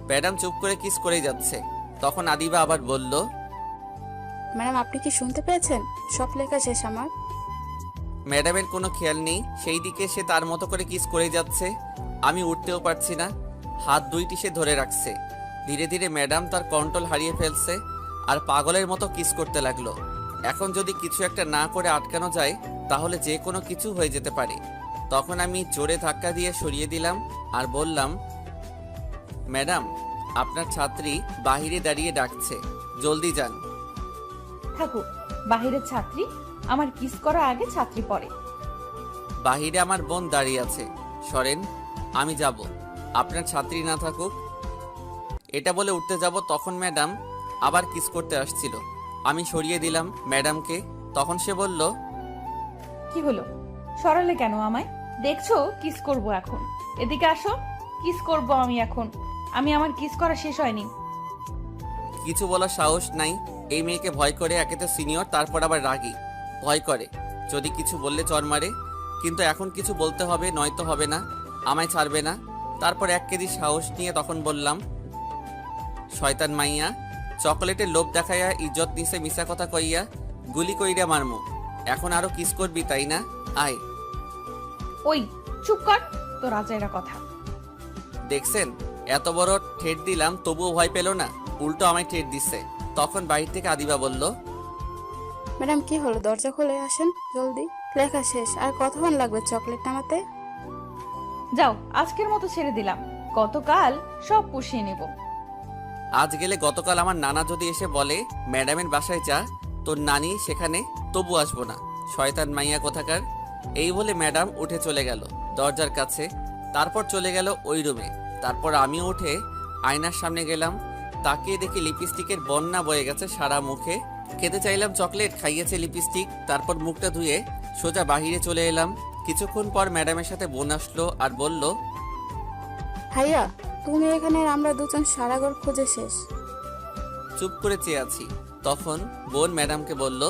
ম্যাডাম চুপ করে কিস করেই যাচ্ছে। তখন আদিবা আবার বলল, ম্যাডাম আপনি কি শুনতে পেয়েছেন? সব লেখা শেষ আমার। ম্যাডামের কোনো খেয়াল নেই, সেই দিকে সে তার মতো করে কিস করে যাচ্ছে। আমি উঠতেও পারছি না, হাত দুইটি সে ধরে রাখছে। ধীরে ধীরে ম্যাডাম তার কন্ট্রোল হারিয়ে ফেলছে, আর পাগলের মতো কিস করতে লাগলো। এখন যদি কিছু একটা না করে আটকানো যায়, তাহলে যে কোনো কিছু হয়ে যেতে পারে। তখন আমি জোরে ধাক্কা দিয়ে সরিয়ে দিলাম আর বললাম, ম্যাডাম আপনার ছাত্রী বাহিরে দাঁড়িয়ে ডাকছে, জলদি যান। থাকুক, বাহিরের ছাত্রী, আমার কিস করা আগে ছাত্রী পড়ে। বাহিরে আমার বোন দাঁড়িয়ে আছে, সরেন, আমি যাব, আপনার ছাত্রী না থাকুক। এটা বলে উঠতে যাব, তখন ম্যাডাম আবার কিস করতে আসছিল। আমি সরিয়ে দিলাম ম্যাডামকে। তখন সে বলল, কি হলো, সরালে কেন আমায়? দেখছো কিস করব এখন, এদিকে আসো, কিস করব আমি এখন। আমি আমার কিস করা শেষ হয়নি। কিছু বলার সাহস নাই। এই মেয়েকে ভয় করে, একে তো সিনিয়র, তারপর আবার রাগী, ভয় করে যদি কিছু বললে চর মারে। কিন্তু এখন কিছু বলতে হবে, নয়তো হবে না, আমায় ছাড়বে না। তারপর 1 কেজি সাহস নিয়ে তখন বললাম, শয়তান মাইয়া, চকলেটের লোভ দেখাইয়া ইজ্জত নিছে মিশা কথা কইয়া গুলি কইরা মারমু। এখন আরো কিস করবি তাই না? আয়। ওই চুপ কর, তো রাজাইরা কথা। দেখছেন, এত বড় ঠেট দিলাম তবুও ভয় পেল না, উল্টো আমায় ঠেট দিচ্ছে। তখন বাইরে থেকে আদিবা বলল, ম্যাডাম কি হলো, দরজা খুলে আসেন জলদি, লেখা শেষ। আর কতক্ষণ লাগবে চকলেট নামাতে? যাও, আজকের মতো ছেড়ে দিলাম, গতকাল সব পুষিয়ে নেব। আজ গেলে গতকাল আমার নানা যদি এসে বলে ম্যাডামের বাসায় যা, তোর নানি সেখানে, তবু আসবো না, শয়তান মাইয়া কোথাকার। এই বলে ম্যাডাম উঠে চলে গেল দরজার কাছে। তারপর চলে গেল ওই রুমে। তারপর আমিও উঠে আয়নার সামনে গেলাম। তাকিয়ে দেখি লিপস্টিকের বন্যা বয়ে গেছে সারা মুখে। খেতে চাইলাম চকলেট, খাইয়েছে লিপস্টিক। তারপর মুখটা ধুয়ে সোজা বাহিরে চলে এলাম। কিছুক্ষণ পর ম্যাডামের সাথে বোন আসলো আর বলল, ভাইয়া তুমি এখানে আর আমরা দুজন সারা ঘর খুঁজে শেষ। চুপ করে চেয়ে আছি। তখন বোন ম্যাডামকে বলল,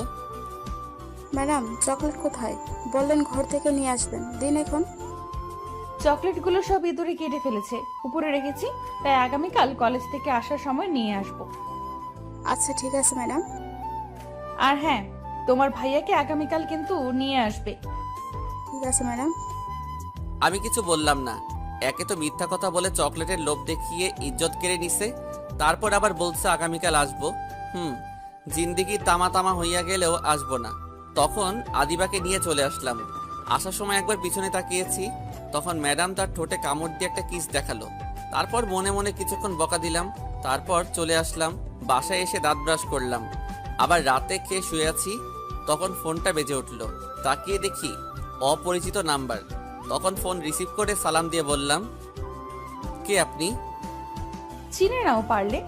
ম্যাডাম চকলেট কোথায়? বললেন ঘর থেকে নিয়ে আসবেন, দিন এখন। চকলেটগুলো সব ইঁদুরে কেটে ফেলেছে, উপরে রেখেছি, তাই আগামীকাল কলেজ থেকে আসার সময় নিয়ে আসবো। আচ্ছা ঠিক আছে ম্যাডাম। আর হ্যাঁ, তোমার ভাইয়াকে আগামীকাল কিন্তু নিয়ে আসবে। ঠিক আছে ম্যাডাম। আমি কিছু বললাম না। একে তো মিথ্যা কথা বলে চকলেটের লোভ দেখিয়ে ইজ্জত কেড়ে নিছে, তারপর আবার বলছে আগামীকাল আসবো। জিন্দিগি তামা তামা হইয়া গেলেও আসবো না। তখন আদিবাকে নিয়ে চলে আসলাম। আসার সময় একবার পিছনে তাকিয়েছি, তখন ম্যাডাম তার ঠোঁটে কামড় দিয়ে একটা কিস দেখালো। তারপর মনে মনে কিছুক্ষণ বকা দিলাম। তারপর চলে আসলাম। বাসায় এসে দাঁত ব্রাশ করলাম। আবার রাতে খেয়ে শুয়ে আছি, তখন ফোনটা বেজে উঠলো। তাকিয়ে দেখি অপরিচিত নাম্বার। তখন ফোন রিসিভ করে সালাম দিয়ে বললাম, কে আপনি? চিনে নাও পারলে।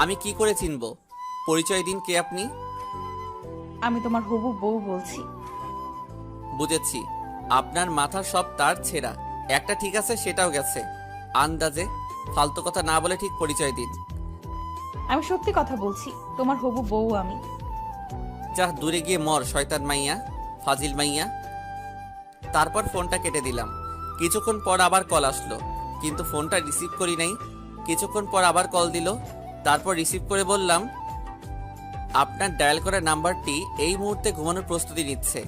আমি কি করে চিনব? পরিচয় দিন, কে আপনি? আমি তোমার হবু বউ বলছি। বুঝেছি, আপনার মাথার সব তার ছেঁড়া। একটা ঠিক আছে, সেটাও গেছে আন্দাজে। ফালতু কথা না বলে ঠিক পরিচয় দিন। আমি সত্যি কথা বলছি, তোমার হবু বউ আমি। যা দূরে গিয়ে মর শয়তান মাইয়া, ফাজিল মাইয়া। তারপর ফোনটা কেটে দিলাম। কিছুক্ষণ পর আবার কল আসলো, কিন্তু ফোনটা রিসিভ করি নাই। কিছুক্ষণ পর আবার কল দিল। তারপর রিসিভ করে বললাম, আপনার ডায়াল করা নাম্বারটি এই মুহূর্তে ঘুমানোর প্রস্তুতি নিচ্ছে,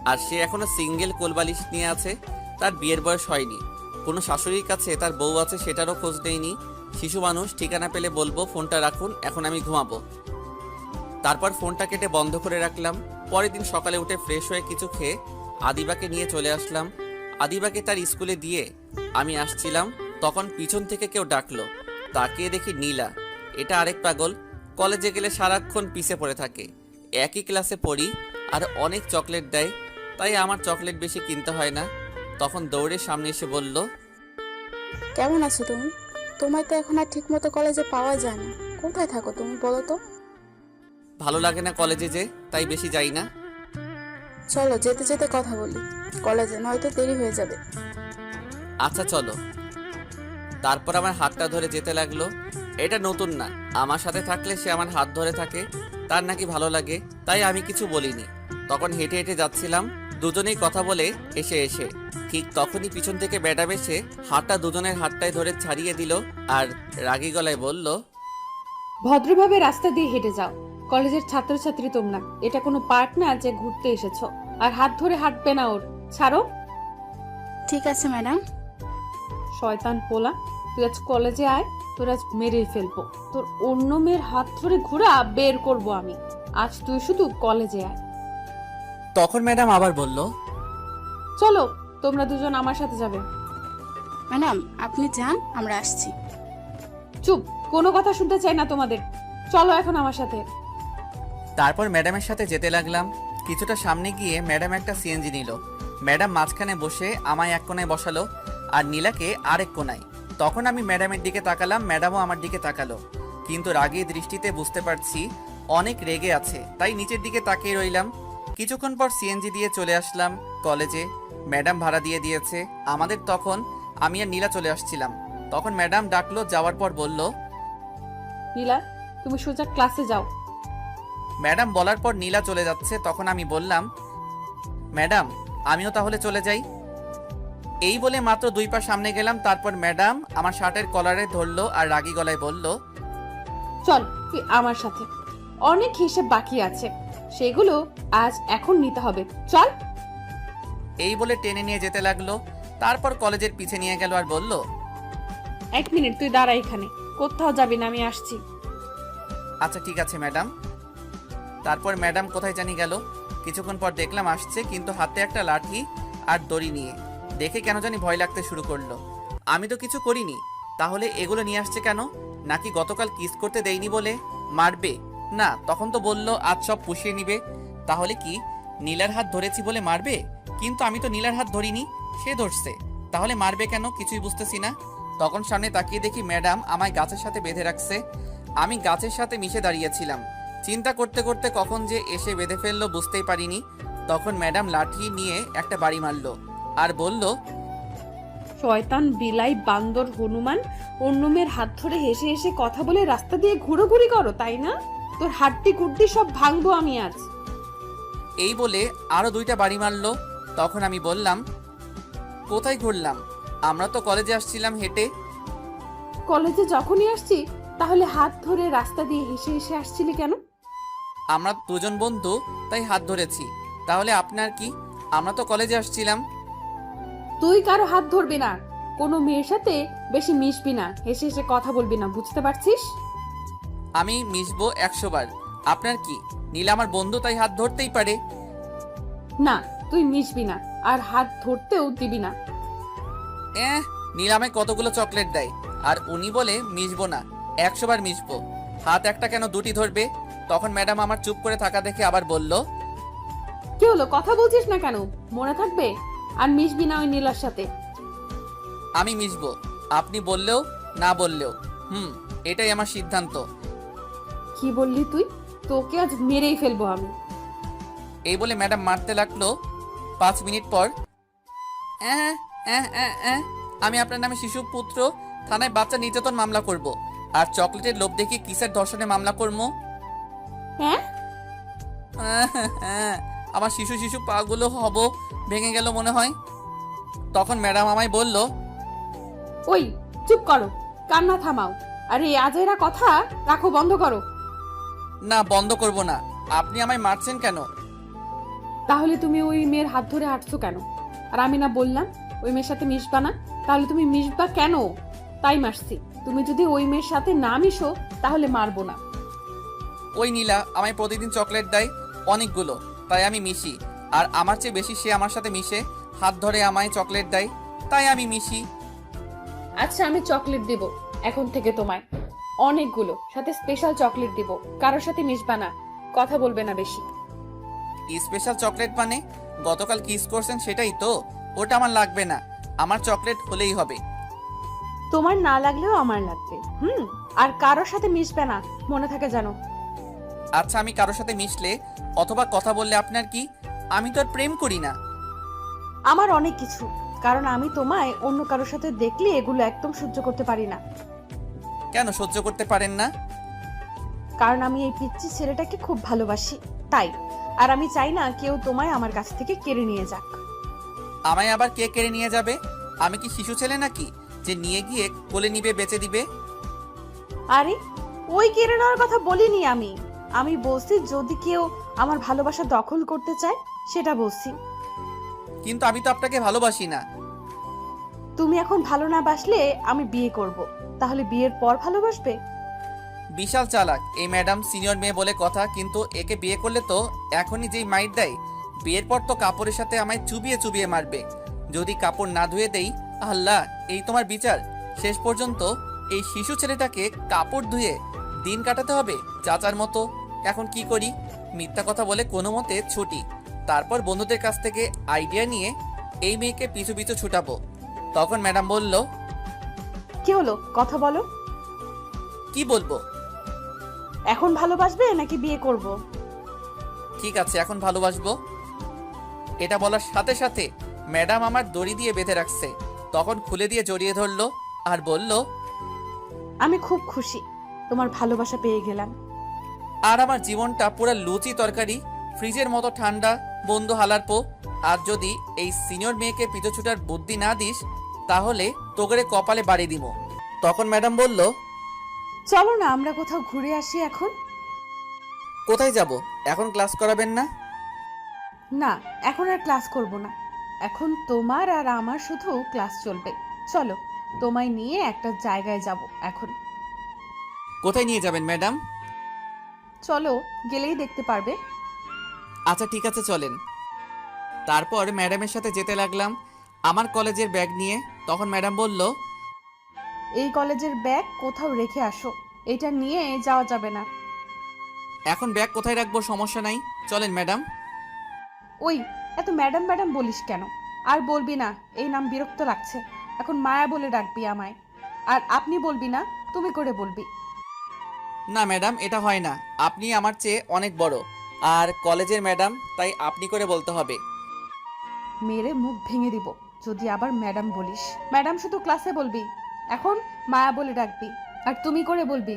আর সে এখনো সিঙ্গেল কোলবালিশ নিয়ে আছে। তার বিয়ের বয়স হয়নি, কোনো শাশুড়ির কাছে তার বউ আছে সেটারও খোঁজ নেয়নি। শিশু মানুষ, ঠিকানা পেলে বলবো। ফোনটা রাখুন, এখন আমি ঘুমাবো। তারপর ফোনটা কেটে বন্ধ করে রাখলাম। পরের দিন সকালে উঠে ফ্রেশ হয়ে কিছু খেয়ে আদিবাকে নিয়ে চলে আসলাম। আদিবাকে তার স্কুলে দিয়ে আমি আসছিলাম, তখন পিছন থেকে কেউ ডাকলো। তাকিয়ে দেখি নীলা। এটা আরেক পাগল, কলেজে গেলে সারাক্ষণ পিছে পড়ে থাকে। একই ক্লাসে পড়ি আর অনেক চকলেট দেয়, তাই আমার চকলেট বেশি কিনতে হয় না। তখন দৌড়ে সামনে এসে বলল, কেমন আছো তুমি? তোমায় তো এখন আর ঠিক মতো কলেজে পাওয়া যায় না। কোথায় থাকো তুমি বলো তো? ভালো লাগে না কলেজে যে, তাই বেশি যাই না। চলো যেতে যেতে কথা বলি কলেজে, নয়তো দেরি হয়ে যাবে। আচ্ছা চলো। তারপর আমার হাতটা ধরে যেতে লাগলো। এটা নতুন না, আমার সাথে থাকলে সে আমার হাত ধরে থাকে, তার নাকি ভালো লাগে, তাই আমি কিছু বলিনি। তখন হেঁটে হেঁটে যাচ্ছিলাম, দুজনেই কথা বলে এসে ঠিক তখনই পিছন থেকে ম্যাডাম এসে হাতটা দুজনের হাতটাই ধরে ছাড়িয়ে দিল আর রাগী গলায় বলল, ভদ্রভাবে রাস্তা দিয়ে হেঁটে যাও, কলেজের ছাত্রছাত্রী তোমরা, এটা কোনো পার্ক না যে ঘুরতে এসেছো। আর হাত ধরে হাঁটবে না ওর, ছাড়ো। ঠিক আছে ম্যাডাম। শয়তান পোলা, তুই আজ কলেজে আয়, তোর আজ মেরে ফেলবো। তোর অন্য মেয়ের হাত ধরে ঘোরা বের করবো আমি। আজ তুই শুধু কলেজে আয়। তখন ম্যাডাম আবার বলল, চলো, তোমরা দুজন আমার সাথে যাবে। ম্যাডাম আপনি যান, আমরা আসছি। চুপ, কোনো কথা শুনতে চাই না তোমাদের। চলো এখন আমার সাথে। তারপর ম্যাডামের সাথে যেতে লাগলাম। কিছুটা সামনে গিয়ে ম্যাডাম একটা সিএনজি নিল। ম্যাডাম মাঝখানে বসে আমায় এক কোনায় বসালো আর নীলাকে আরেক কোনায়। তখন আমি ম্যাডামের দিকে তাকালাম, ম্যাডামও আমার দিকে তাকালো, কিন্তু রাগী দৃষ্টিতে বুঝতে পারছি অনেক রেগে আছে, তাই নিচের দিকে তাকিয়ে রইলাম। কিছুক্ষণ পর সিএনজি দিয়ে চলে আসলাম কলেজে। ম্যাডাম ভাড়া দিয়ে দিয়েছে আমাদের। তখন আমি আর নীলা চলে আসছিলাম। তখন ম্যাডাম ডাকলো, যাওয়ার পর বলল, নীলা, তুমি সোজা ক্লাসে যাও। ম্যাডাম বলার পর নীলা চলে যাচ্ছে। তখন আমি বললাম, ম্যাডাম আমিও তাহলে চলে যাই। এই বলে মাত্র 2 পা সামনে গেলাম, তারপর ম্যাডাম আমার শার্টের কলারে ধরলো আর রাগী গলায় বলল, চল তুই আমার সাথে, অনেক হিসেব বাকি আছে, সেগুলো আজ এখন নিতে হবে, চল। এই বলে টেনে নিয়ে যেতে লাগলো। তারপর কলেজের পিছে নিয়ে গেল আর বলল, 1 মিনিট তুই দাঁড়া এখানে, কোথাও যাবি না, আমি আসছি। আচ্ছা ঠিক আছে ম্যাডাম। তারপর ম্যাডাম কোথায় জানি গেল। কিছুক্ষণ পর দেখলাম আসছে, কিন্তু হাতে একটা লাঠি আর দড়ি নিয়ে। দেখে কেন জানি ভয় লাগতে শুরু করলো। আমি তো কিছু করিনি, তাহলে এগুলো নিয়ে আসছে কেন? নাকি গতকাল কিস করতে দেয়নি বলে মারবে? না, তখন তো বললো আজ সব পুষিয়ে নিবে। তাহলে কি নীলার হাত ধরেছি বলে মারবে? কিন্তু আমি তো নীলার হাত ধরিনি, সে ধরছে। তাহলে মারবে কেন কিছুই বুঝতেছি না। তখন সামনে তাকিয়ে দেখি ম্যাডাম আমায় গাছের সাথে বেঁধে রাখছে। আমি গাছের সাথে মিশে দাঁড়িয়েছিলাম। চিন্তা করতে করতে কখন যে এসে বেঁধে ফেললো বুঝতেই পারিনি। তখন ম্যাডাম লাঠি নিয়ে একটা বাড়ি মারলো আর বলল, শয়তান বিলাই বান্দর হনুমান অন্য মেয়ের হাত ধরে হেসে হেসে কথা বলে রাস্তা দিয়ে ঘুরোঘুরি করো, তাই না? তোর হাড্ডি কুড্ডি সব ভাঙবো আমি আজ। এই বলে আরো 2টা বাড়ি মারলো। তখন আমি বললাম, কোথায় ঘুরলাম? আমরা তো কলেজে আসছিলাম হেঁটে। কলেজে যখনই আসছি তাহলে হাত ধরে রাস্তা দিয়ে হেসে হেসে আসছিলি কেন? আমরা 2জন বন্ধু, তাই হাত ধরেছি। তাহলে আপনার কি? আমরা তো কলেজে আসছিলাম। তুই কারো হাত ধরবি না, কোনো মেয়ের সাথে বেশি মিশবি না, হেসে হেসে কথা বলবি না, বুঝতে পারছিস? আমি মিশবো 100 বার। আপনার কি? নীলা আমার বন্ধু, তাই হাত ধরতেই পারে। না, তুই মিশবি না আর হাত ধরতেও দিবি না। নীলা আমায় কতগুলো চকলেট দেয়, আর উনি বলে মিশবো না, 100 বার মিশবো। হাত একটা কেন 2টি ধরবে? তখন ম্যাডাম আমার চুপ করে থাকা দেখে আবার বলল, কি হলো, কথা বলছিস না কেন? মনে থাকবে? আর মিশবি না ওই নীলার সাথে। আমি মিশবো, আপনি বললেও না বললেও। এটাই আমার সিদ্ধান্ত। কি বললি তুই? তোকে আজ মেরেই ফেলবো আমি। এই বলে ম্যাডাম মারতে লাগলো। 5 মিনিট পর, আমি আপনার নামে শিশু পুত্র থানায় বাচ্চা নির্যাতন মামলা করব, আর চকলেটের লোভ দেখিয়ে কিসের ধর্ষণে মামলা করবো। হ্যাঁ, আমার শিশু শিশু পাগুলো হব ভেঙে গেল মনে হয়। তখন ম্যাডাম আমায় বলল, ওই চুপ করো, কান্না থামাও, আর এই আজেরা কথা রাখো, বন্ধ করো। না, বন্ধ করব না। আপনি আমায় মারছেন কেন? তাহলে তুমি ওই মেয়ের হাত ধরে হাঁটছো কেন? আর আমি না বললাম ওই মেয়ের সাথে মিশবা না? তাহলে তুমি মিশবা কেন? তাই মারছি। তুমি যদি ওই মেয়ের সাথে না মিশো তাহলে মারবো না। ওই নীলা আমায় প্রতিদিন চকলেট দেয় অনেকগুলো, তাই আমি মিশি। আর আমার চেয়ে বেশি সে আমার সাথে মিশে, হাত ধরে আমায় চকলেট দেয়, তাই আমি মিশি। আচ্ছা, আমি চকলেট দেব এখন থেকে তোমায়, অনেকগুলো, সাথে স্পেশাল চকলেট দেব। কারোর সাথে মিশবা না, কথা বলবে না বেশি। স্পেশাল চকলেট মানে গতকাল কিস করছেন সেটাই তো? ওটা আমার লাগবে না, আমার চকলেট হলেই হবে। তোমার না লাগলেও আমার লাগবে। আর কারোর সাথে মিশবে না, মনে থাকে জানো। আচ্ছা, আমি কারোর সাথে মিশলে অথবা কথা বললে আপনার কি? আমি তো আর প্রেম করি না। আমার অনেক কিছু, কারণ আমি তোমায় অন্য কারোর সাথে দেখলে এগুলো একদম সহ্য করতে পারি না। কেন সহ্য করতে পারেন না? কারণ আমি এই পিচ্চি ছেলেটাকে খুব ভালোবাসি, তাই। আর আমি চাই না কেউ তোমায় আমার কাছ থেকে কেড়ে নিয়ে যাক। আমায় আবার কে কেড়ে নিয়ে যাবে? আমি কি শিশু ছেলে নাকি যে নিয়ে গিয়ে কোলে নিবে, বেঁচে দিবে? আরে, ওই কেড়ে নেওয়ার কথা বলিনি আমি। আমি বলছি যদি কেউ আমার ভালোবাসা দখল করতে চায়, সেটা বলছি। কিন্তু আমি তো আপনাকে ভালোবাসি না। তুমি এখন ভালো না বাসলে আমি বিয়ে করব, তাহলে বিয়ের পর ভালোবাসবে? বিশাল চালাক এই ম্যাডাম, সিনিয়র মেয়ে বলে কথা, কিন্তু একে বিয়ে করলে তো এখনই যেই মাইর দেয়, বিয়ের পর তো কাপড়ের সাথে আমায় চুবিয়ে চুবিয়ে মারবে। যদি কাপড় না ধুয়ে দেই, আল্লাহ, এই তোমার বিচার? শেষ পর্যন্ত এই শিশু ছেলেটাকে কাপড় ধুয়ে দিন কাটাতে হবে চাচার মতো। এখন কি করি? মিথ্যা কথা বলে কোনো মতে ছুটি, তারপর বন্ধুদের কাছ থেকে আইডিয়া নিয়ে এই মেয়েকে পিছু পিছু ছুটাবো। তখন ম্যাডাম বলল, কি হলো, কথা বলো। কি বলবো? এখন ভালোবাসবে নাকি বিয়ে করব? ঠিক আছে, এখন ভালোবাসবো। এটা বলার সাথে সাথে ম্যাডাম আমার দড়ি দিয়ে বেঁধে রাখছে। তখন খুলে দিয়ে জড়িয়ে ধরলো আর বলল, আমি খুব খুশি, তোমার ভালোবাসা পেয়ে গেলাম। আর আমার জীবনটা পুরো লুচি তরকারি, ফ্রিজের মতো ঠান্ডা, বন্ধু হালারপো। আর যদি এই সিনিয়র মেয়েকে পিছু ছুটার বুদ্ধি না দিস, তাহলে তোকে কপালে বাড়ি দিব। তখন ম্যাডাম বলল, চলো না আমরা কোথাও ঘুরে আসি এখন। কোথায় যাব? এখন ক্লাস করাবেন না? না, এখন আর ক্লাস করব না। এখন তোমার আর আমার শুধু ক্লাস চলবে। চলো, তোমায় নিয়ে একটা জায়গায় যাব এখন। কোথায় নিয়ে যাবেন ম্যাডাম? চলো, গেলেই দেখতে পারবে। আচ্ছা ঠিক আছে, চলেন। তারপর ম্যাডামের সাথে যেতে লাগলাম আমার কলেজের ব্যাগ নিয়ে। তখন ম্যাডাম বলল, এই কলেজের ব্যাগ কোথাও রেখে আসো, এটা নিয়ে যাওয়া যাবে না। এখন ব্যাগ কোথায় রাখবো সমস্যা নাই, চলেন ম্যাডাম। ওই, এত ম্যাডাম ম্যাডাম বলিস কেন? আর বলবি না, এই নাম বিরক্ত লাগছে। এখন মায়া বলে ডাকবি আমায়। আর আপনি বলবি না, তুমি করে বলবি। না ম্যাডাম, এটা হয় না, আপনি আমার চেয়ে অনেক বড় আর কলেজের ম্যাডাম, তাই আপনি করে বলতে হবে। মেরে মুখ ভেঙে দিব যদি আবার ম্যাডাম বলিস। ম্যাডাম শুধু ক্লাসে বলবি, এখন মায়া বলে ডাকবি আর তুমি করে বলবি।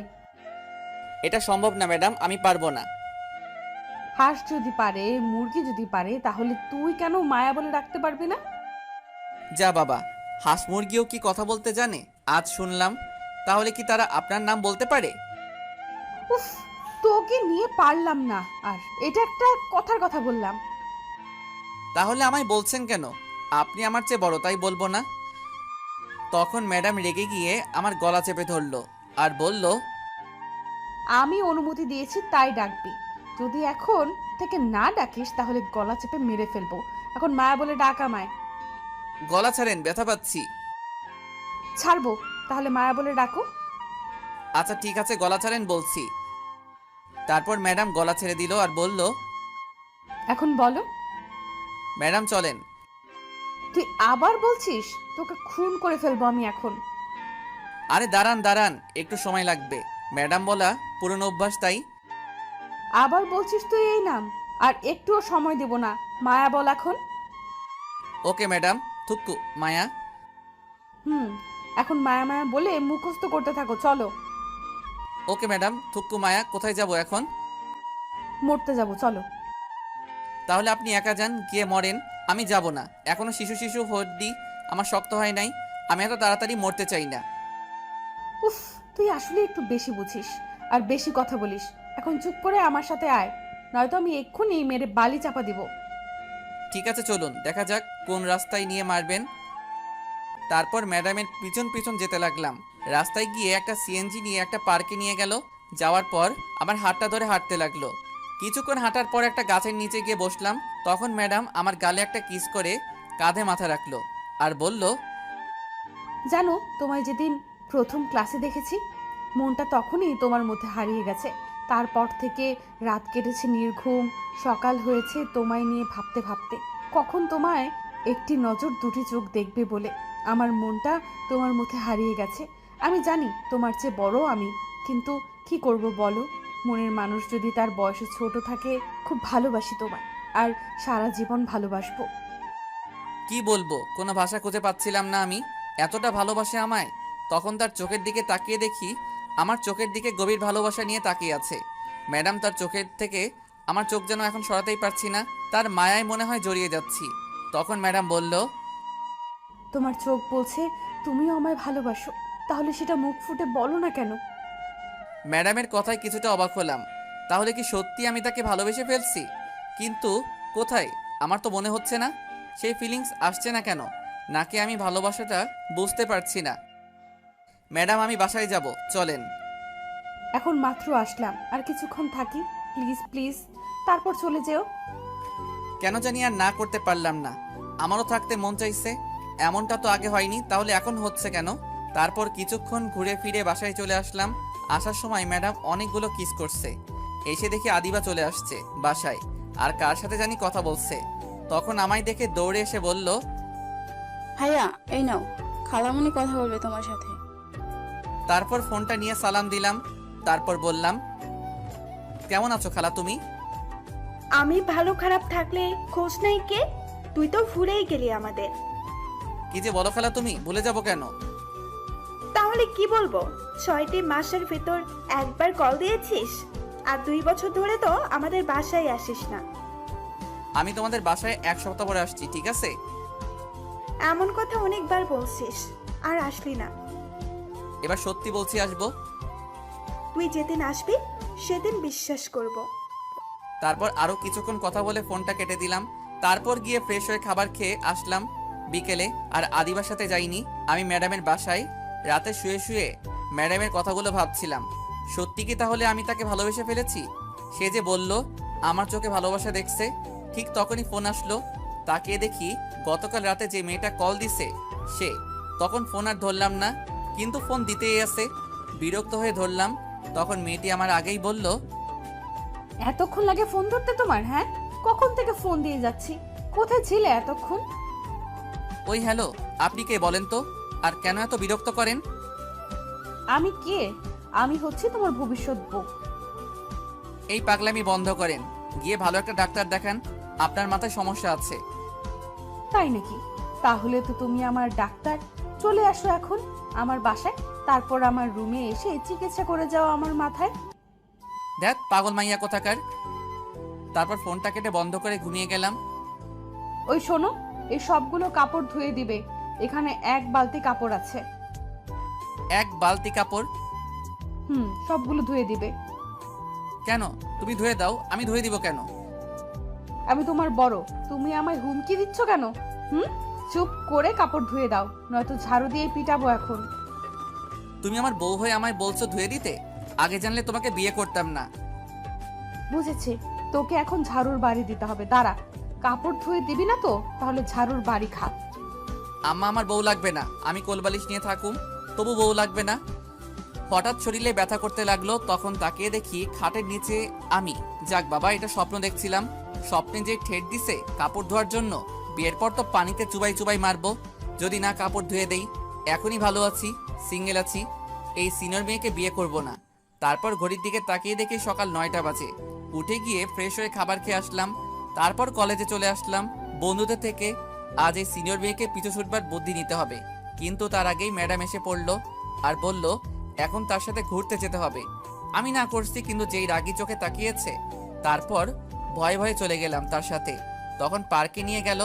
এটা সম্ভব না ম্যাডাম, আমি পারবো না। হাঁস যদি পারে, মুরগি যদি পারে, তাহলে তুই কেন মায়া বলে ডাকতে পারবি না? যা বাবা, হাঁস মুরগিও কি কথা বলতে জানে? আজ শুনলাম। তাহলে কি তারা আপনার নাম বলতে পারে? উফ, তোকে নিয়ে পারলাম না। আর এটা একটা কথার কথা বললাম। তাহলে আমায় বলছেন কেন? আপনি আমার চেয়ে বড়, তাই বলবো না? তখন ম্যাডাম রেগে গিয়ে আমার গলা চেপে ধরলো আর বলল, আমি অনুমতি দিয়েছি তাই ডাকবি। যদি এখন থেকে না ডাকিস তাহলে গলা চেপে মেরে ফেলবো। এখন মায়া বলে ডাক আমায়। গলা ছাড়েন, ব্যথা পাচ্ছি। ছাড়বো, তাহলে মায়া বলে ডাকো। আচ্ছা ঠিক আছে, গলা ছাড়েন বলছি। তারপর ম্যাডাম গলা ছেড়ে দিল আর বলল, এখন বলো। ম্যাডাম চলেন। তুই আবার বলছিস? তোকে খুন করে ফেলবো আমি এখন। আরে দাঁড়ান দাঁড়ান, একটু সময় লাগবে। ম্যাডাম বলা পুরনো অভ্যাস, তাই। আবার বলছিস তুই এই নাম? আর একটুও সময় দেব না। মায়া বল এখন। ওকে ম্যাডাম, থুক্কু মায়া। এখন মায়া মায়া বলে মুখস্থ করতে থাকো, চলো। ওকে ম্যাডাম, থুক্কু মায়া। কোথায় যাব এখন? মরতে যাবো, চলো। তাহলে আপনি একা যান, গিয়ে মরেন, আমি যাব না। এখনো শিশু শিশু হড্ডি আমার শক্ত হয় নাই, আমি এত তাড়াতাড়ি মরতে চাই না। উফ, তুই আসলে একটু বেশি বুঝিস আর বেশি কথা বলিস। এখন চুপ করে আমার সাথে আয়, নয়তো আমি এক্ষুনি মেরে বালি চাপা দিব। ঠিক আছে চলুন, দেখা যাক কোন রাস্তায় নিয়ে মারবেন। তারপর ম্যাডামের পিছন পিছন যেতে লাগলাম। রাস্তায় গিয়ে একটা সিএনজি নিয়ে একটা পার্কে নিয়ে গেল। যাওয়ার পর আমার হাতটা ধরে হাঁটতে লাগলো। কিছুক্ষণ হাঁটার পর একটা গাছের নিচে গিয়ে বসলাম। তখন ম্যাডাম আমার গালে একটা কিস করে কাঁধে মাথা রাখলো আর বলল, জানো, তোমায় যেদিন প্রথম ক্লাসে দেখেছি, মনটা তখনই তোমার মধ্যে হারিয়ে গেছে। তারপর থেকে রাত কেটেছে নির্ঘুম, সকাল হয়েছে তোমায় নিয়ে ভাবতে ভাবতে। কখন তোমায় একটি নজর দুটি চোখ দেখবে বলে আমার মনটা তোমার মধ্যে হারিয়ে গেছে। আমি জানি তোমার চেয়ে বড় আমি, কিন্তু কি করব বলো? মনের মানুষ যদি তার বয়সে ছোট থাকে, খুব ভালোবাসি তোমায় আর সারা জীবন ভালোবাসবো। কি বলবো, কোনো ভাষা খুঁজে পাচ্ছিলাম না। আমি এতটা ভালোবাসে আমায়। তখন তার চোখের দিকে তাকিয়ে দেখি আমার চোখের দিকে গভীর ভালোবাসা নিয়ে তাকিয়ে আছে ম্যাডাম। তার চোখের থেকে আমার চোখ যেন এখন সরাতেই পারছি না, তার মায়ায় মনে হয় জড়িয়ে যাচ্ছি। তখন ম্যাডাম বলল, তোমার চোখ বলছে তুমিও আমায় ভালোবাসো, তাহলে সেটা মুখ ফুটে বলো না কেন? ম্যাডামের কথায় কিছুটা অবাক হলাম। তাহলে কি সত্যি আমি তাকে ভালোবেসে ফেলছি? কিন্তু কোথায়? আমার তো মনে হচ্ছে না। সেই ফিলিংস আসছে না কেন? নাকি আমি ভালোবাসাটা বুঝতে পারছি না। ম্যাডাম আমি বাসায় যাব, চলেন। এখন মাত্র আসলাম, আর কিছুক্ষণ থাকি প্লিজ প্লিজ, তারপর চলে যেও। কেন জানি আর না করতে পারলাম না। আমারও থাকতে মন চাইছে। এমনটা তো আগে হয়নি, তাহলে এখন হচ্ছে কেন? তারপর কিছুক্ষণ ঘুরে ফিরে বাসায় চলে আসলাম। আসার সময় ম্যাডাম অনেকগুলো কিস করছে। এসে দেখি আদিবা চলে আসছে বাসায়, আর কার সাথে জানি কথা বলছে। তখন আমায় দেখে দৌড়ে এসে বলল, ভাইয়া এই নাও, খালামণি কথা বলবে তোমার সাথে। তারপর ফোনটা নিয়ে সালাম দিলাম। তারপর বললাম, কেমন আছো খালা তুমি? আমি ভালো খারাপ থাকলে খোঁজ নাই কে? তুই তো ভুলেই গেলি আমাদের। কি যে বলো খালা তুমি, ভুলে যাব কেন? তাহলে কি বলবো? 6টি মাসের ভেতর একবার কল দিয়েছিস, আর 2 বছর ধরে তো আমাদের বাসায় আসিস না। আমি তোমাদের বাসায় 1 সপ্তাহ পরে আসছি, ঠিক আছে? এমন কথা অনেকবার বলছিস, আর আসলি না। এবার সত্যি বলছি, আসবো। তুই যেদিন আসবি সেদিন বিশ্বাস করব। তারপর আরো কিছুক্ষণ কথা বলে ফোনটা কেটে দিলাম। তারপর গিয়ে ফ্রেশ হয়ে খাবার খেয়ে আসলাম বিকেলে। আর আদিবার সাথে যাইনি, আমি ম্যাডামের বাসায় রাতে শুয়ে শুয়ে ম্যাডামের কথাগুলো ভাবছিলাম। সত্যি কি তাহলে আমি তাকে ভালোবেসে ফেলেছি? সে যে বলল আমার চোখে ভালোবাসা দেখছে। ঠিক তখনই ফোন আসলো। তাকিয়ে দেখি গতকাল রাতে যে মেয়েটা কল দিছে সে। তখন ফোন আর ধরলাম না। কিন্তু ফোন দিতেই আছে। বিরক্ত হয়ে ধরলাম, তখন মেয়েটি আমার আগেই বলল, এতক্ষণ লাগে ফোন ধরতে তোমার? হ্যাঁ, কখন থেকে ফোন দিয়ে যাচ্ছি, কোথায় ছিলে এতক্ষণ? ওই হ্যালো, আপনি কে বলেন তো? আর কেন এত বিরক্ত করেন? আমি কে? আমি হচ্ছি তোমার ভবিষ্যৎ বউ। এই পাগলামি বন্ধ করেন, গিয়ে ভালো একটা ডাক্তার দেখান, আপনার মাথায় সমস্যা আছে। তাই নাকি? তাহলে তো তুমি আমার ডাক্তার। চলে আসো এখন আমার বাসায়, তারপর আমার রুমে এসে চিকিৎসা করে যাও আমার মাথায়। দেখ পাগল মাইয়া কোথাকার। তারপর ফোনটা কেটে বন্ধ করে ঘুমিয়ে গেলাম। ওই শোনো, এই সবগুলো কাপড় ধুয়ে দিবে, এখানে এক বালতি কাপড় আছে। এক বালতি কাপড়? সবগুলো ধুয়ে দিবে। কেন? তুমি ধুয়ে দাও, আমি ধুয়ে দিব কেন? আমি তোমার বড়, তুমি আমায় হুমকি দিচ্ছ কেন? চুপ করে কাপড় ধুয়ে দাও, নয়তো ঝাড়ু দিয়ে পিটাবো এখন। তুমি আমার বউ হয়ে আমায় বলছো ধুয়ে দিতে? আগে জানলে তোমাকে বিয়ে করতাম না। বুঝেছি, তোকে এখন ঝাড়ুর বাড়ি দিতে হবে। দাঁড়া, কাপড় ধুয়ে দিবি না তো তাহলে ঝাড়ুর বাড়ি খা। আম্মা, আমার বউ লাগবে না, আমি কোলবালিশ নিয়ে থাকুম, তবু বউ লাগবে না। হঠাৎ শরীরে ব্যথা করতে লাগলো, তখন তাকিয়ে দেখি খাটের নিচে আমি। যাক বাবা, এটা স্বপ্ন দেখছিলাম। স্বপ্নে যে ঠেট দিছে কাপড় ধোয়ার জন্য, বিয়ের পর তো পানিতে চুবাই চুবাই মারবো যদি না কাপড় ধুয়ে দেই। এখনই ভালো আছি, সিঙ্গেল আছি, এই সিনিয়র মেয়েকে বিয়ে করব না। তারপর ঘড়ির দিকে তাকিয়ে দেখি সকাল 9টা বাজে। উঠে গিয়ে ফ্রেশ হয়ে খাবার খেয়ে আসলাম, তারপর কলেজে চলে আসলাম বন্ধুদের থেকে। আজ এই সিনিয়র মেয়েকে পিছু ছুটবার বুদ্ধি নিতে হবে, কিন্তু তার আগেই ম্যাডাম এসে পড়লো আর বলল এখন তার সাথে ঘুরতে যেতে হবে। আমি না করছি, কিন্তু যেই রাগী চোখে তাকিয়েছে, তারপর ভয়ে ভয়ে চলে গেলাম তার সাথে। তখন পার্কে নিয়ে গেল,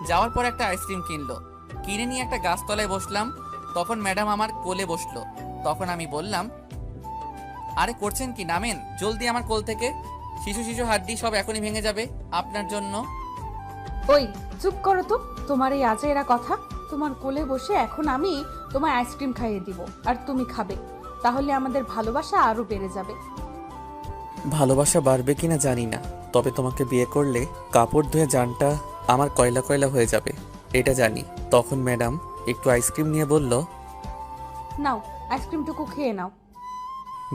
যাওয়ার পর একটা আইসক্রিম কিনলো, কিনে নিয়ে একটা গাছতলায় বসলাম। তখন ম্যাডাম আমার কোলে বসলো। তখন আমি বললাম, আরে করছেন কি, নামেন জলদি আমার কোল থেকে, শিশু শিশু হাড্ডি সব এখনই ভেঙে যাবে আপনার জন্য। ওই চুপ করো তো, তোমার এই আজেরা কথা। তোমার কোলে বসে এখন আমি তোমার আইসক্রিম খাইয়ে দিব আর তুমি খাবে, তাহলে আমাদের ভালোবাসা আরো বেড়ে যাবে। ভালোবাসা বাড়বে কিনা জানি না, তবে তোমাকে বিয়ে করলে কাপড় ধুয়ে জানটা আমার কয়লা কয়লা হয়ে যাবে, এটা জানি। তখন ম্যাডাম একটু আইসক্রিম নিয়ে বলল, নাও আইসক্রিমটুকু খেয়ে নাও।